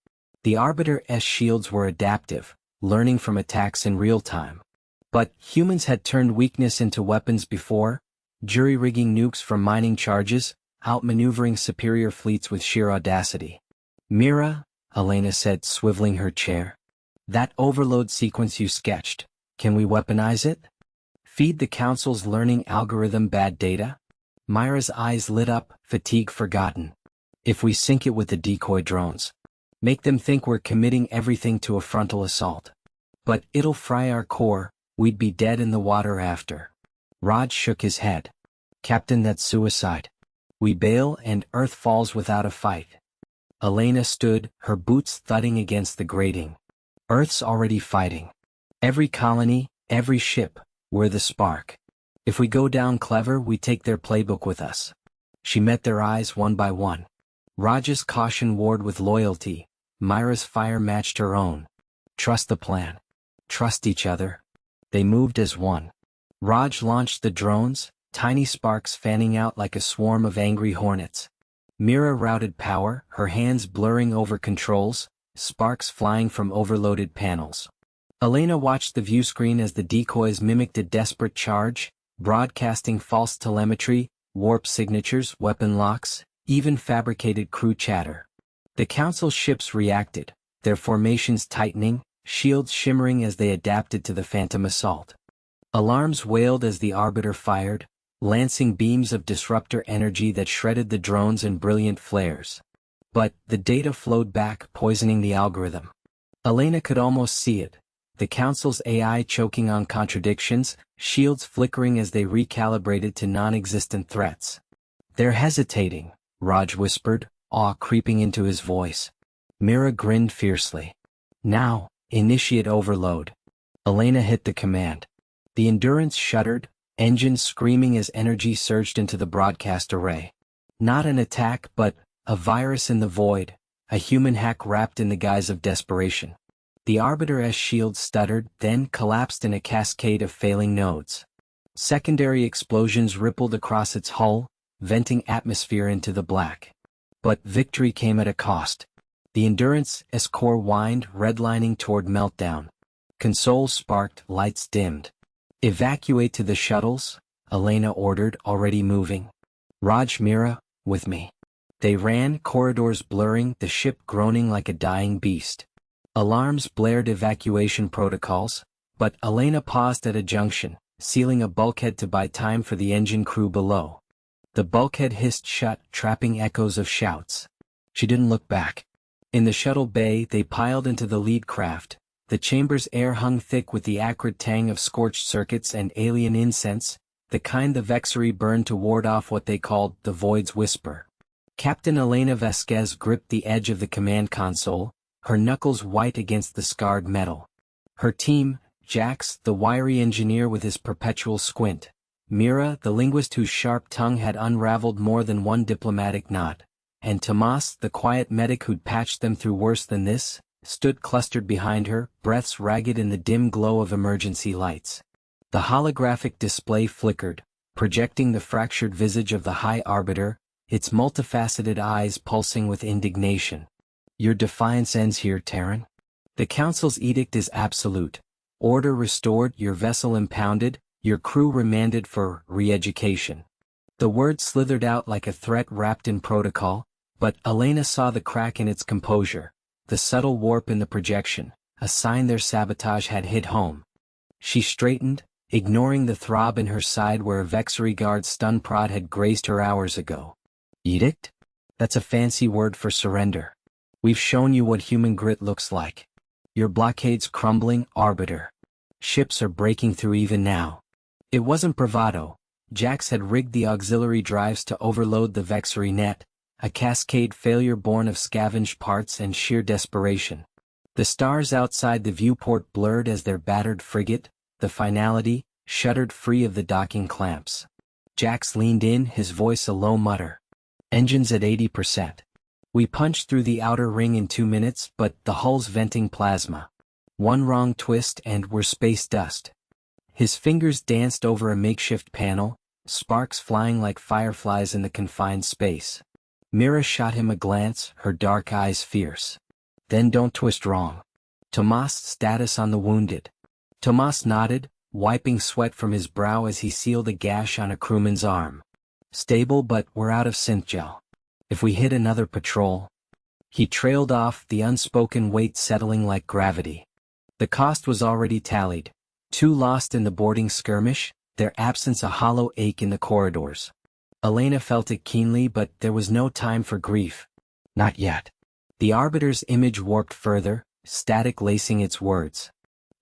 Speaker 1: The Arbiter's shields were adaptive, learning from attacks in real time. But humans had turned weakness into weapons before, jury-rigging nukes from mining charges, outmaneuvering superior fleets with sheer audacity. "Mira," Elena said, swiveling her chair. "That overload sequence you sketched, can we weaponize it? Feed the Council's learning algorithm bad data?" Myra's eyes lit up, fatigue forgotten. "If we sync it with the decoy drones. Make them think we're committing everything to a frontal assault. But it'll fry our core, we'd be dead in the water after." Raj shook his head. "Captain, that's suicide. We bail and Earth falls without a fight." Elena stood, her boots thudding against the grating. "Earth's already fighting. Every colony, every ship, we're the spark. If we go down clever, we take their playbook with us." She met their eyes one by one. Raj's caution warred with loyalty, Myra's fire matched her own. "Trust the plan. Trust each other." They moved as one. Raj launched the drones, tiny sparks fanning out like a swarm of angry hornets. Mira routed power, her hands blurring over controls, sparks flying from overloaded panels. Elena watched the view screen as the decoys mimicked a desperate charge, broadcasting false telemetry, warp signatures, weapon locks, even fabricated crew chatter. The Council ships reacted, their formations tightening, shields shimmering as they adapted to the phantom assault. Alarms wailed as the Arbiter fired, lancing beams of disruptor energy that shredded the drones in brilliant flares. But the data flowed back, poisoning the algorithm. Elena could almost see it. The Council's AI choking on contradictions, shields flickering as they recalibrated to non-existent threats. "They're hesitating," Raj whispered, awe creeping into his voice. Mira grinned fiercely. "Now, initiate overload." Elena hit the command. The Endurance shuddered, engines screaming as energy surged into the broadcast array. Not an attack, but a virus in the void, a human hack wrapped in the guise of desperation. The Arbiter's shield stuttered, then collapsed in a cascade of failing nodes. Secondary explosions rippled across its hull, venting atmosphere into the black. But victory came at a cost. The Endurance's core whined, redlining toward meltdown. Consoles sparked, lights dimmed. "Evacuate to the shuttles," Elena ordered, already moving. "Raj, Mira, with me." They ran, corridors blurring, the ship groaning like a dying beast. Alarms blared evacuation protocols, but Elena paused at a junction, sealing a bulkhead to buy time for the engine crew below. The bulkhead hissed shut, trapping echoes of shouts. She didn't look back. In the shuttle bay, they piled into the lead craft. The chamber's air hung thick with the acrid tang of scorched circuits and alien incense, the kind the Vexery burned to ward off what they called the Void's Whisper. Captain Elena Vasquez gripped the edge of the command console, her knuckles white against the scarred metal. Her team, Jax, the wiry engineer with his perpetual squint, Mira, the linguist whose sharp tongue had unraveled more than one diplomatic knot, and Tomas, the quiet medic who'd patched them through worse than this, stood clustered behind her, breaths ragged in the dim glow of emergency lights. The holographic display flickered, projecting the fractured visage of the High Arbiter, its multifaceted eyes pulsing with indignation. "Your defiance ends here, Terran. The Council's edict is absolute. Order restored, your vessel impounded, your crew remanded for re-education." The word slithered out like a threat wrapped in protocol, but Elena saw the crack in its composure, the subtle warp in the projection, a sign their sabotage had hit home. She straightened, ignoring the throb in her side where a Vexery guard's stun prod had grazed her hours ago. "Edict? That's a fancy word for surrender. We've shown you what human grit looks like. Your blockade's crumbling, Arbiter. Ships are breaking through even now." It wasn't bravado. Jax had rigged the auxiliary drives to overload the Vexery net, a cascade failure born of scavenged parts and sheer desperation. The stars outside the viewport blurred as their battered frigate, the Finality, shuddered free of the docking clamps. Jax leaned in, his voice a low mutter. "Engines at 80%. We punched through the outer ring in 2 minutes, but the hull's venting plasma. One wrong twist and we're space dust." His fingers danced over a makeshift panel, sparks flying like fireflies in the confined space. Mira shot him a glance, her dark eyes fierce. "Then don't twist wrong. Tomas, status on the wounded." Tomas nodded, wiping sweat from his brow as he sealed a gash on a crewman's arm. "Stable, but we're out of synth gel. If we hit another patrol..." He trailed off, the unspoken weight settling like gravity. The cost was already tallied. 2 lost in the boarding skirmish, their absence a hollow ache in the corridors. Elena felt it keenly, but there was no time for grief. Not yet. The Arbiter's image warped further, static lacing its words.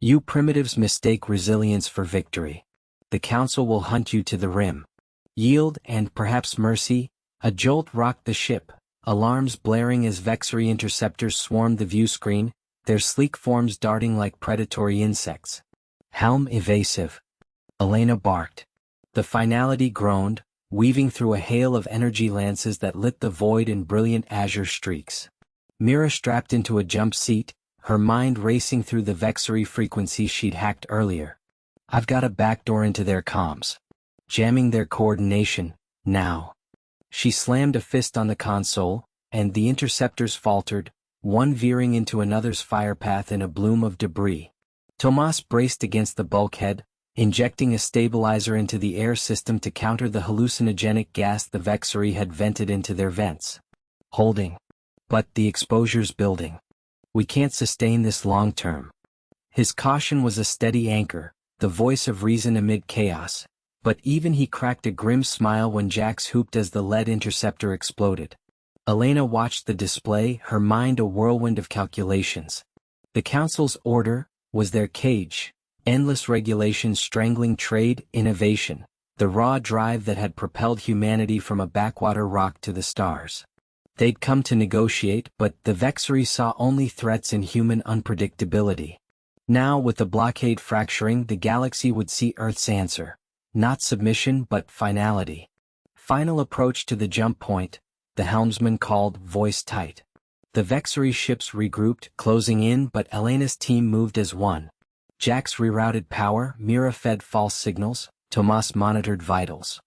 Speaker 1: "You primitives mistake resilience for victory. The Council will hunt you to the rim. Yield, and perhaps mercy." A jolt rocked the ship, alarms blaring as Vexery interceptors swarmed the view screen, their sleek forms darting like predatory insects. "Helm evasive," Elena barked. The Finality groaned, weaving through a hail of energy lances that lit the void in brilliant azure streaks. Mira strapped into a jump seat, her mind racing through the Vexery frequencies she'd hacked earlier. "I've got a backdoor into their comms. Jamming their coordination, now." She slammed a fist on the console, and the interceptors faltered, one veering into another's firepath in a bloom of debris. Tomas braced against the bulkhead, injecting a stabilizer into the air system to counter the hallucinogenic gas the Vexori had vented into their vents. Holding. But the exposure's building. We can't sustain this long term. His caution was a steady anchor, the voice of reason amid chaos, but even he cracked a grim smile when Jax whooped as the lead interceptor exploded. Elena watched the display, her mind a whirlwind of calculations. The Council's order was their cage, endless regulations strangling trade, innovation, the raw drive that had propelled humanity from a backwater rock to the stars. They'd come to negotiate, but the Vexori saw only threats in human unpredictability. Now, with the blockade fracturing, the galaxy would see Earth's answer. Not submission but finality. Final approach to the jump point, the helmsman called, voice tight. The Vexori ships regrouped, closing in, but Elena's team moved as one. Jax rerouted power, Mira fed false signals, Tomas monitored vitals.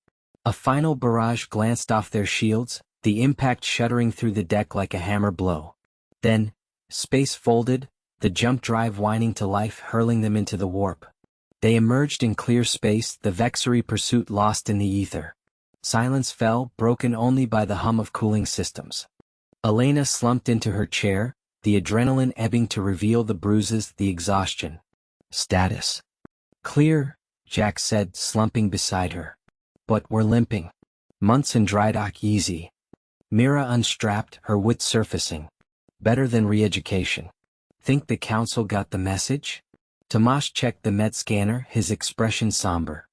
Speaker 1: A final barrage glanced off their shields, the impact shuddering through the deck like a hammer blow. Then, space folded, the jump drive whining to life, hurling them into the warp. They emerged in clear space, the Vexori pursuit lost in the ether. Silence fell, broken only by the hum of cooling systems. Elena slumped into her chair, the adrenaline ebbing to reveal the bruises, the exhaustion. Status. Clear, Jack said, slumping beside her. But we're limping. Months in dry dock easy. Mira unstrapped, her wit surfacing. Better than re-education. Think the Council got the message? Tomas checked the med scanner, his expression somber.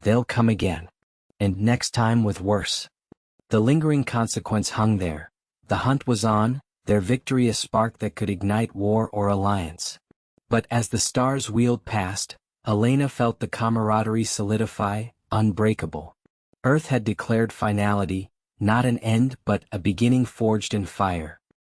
Speaker 1: They'll come again. And next time with worse. The lingering consequence hung there. The hunt was on, their victory a spark that could ignite war or alliance. But as the stars wheeled past, Elena felt the camaraderie solidify, unbreakable. Earth had declared finality, not an end but a beginning forged in fire.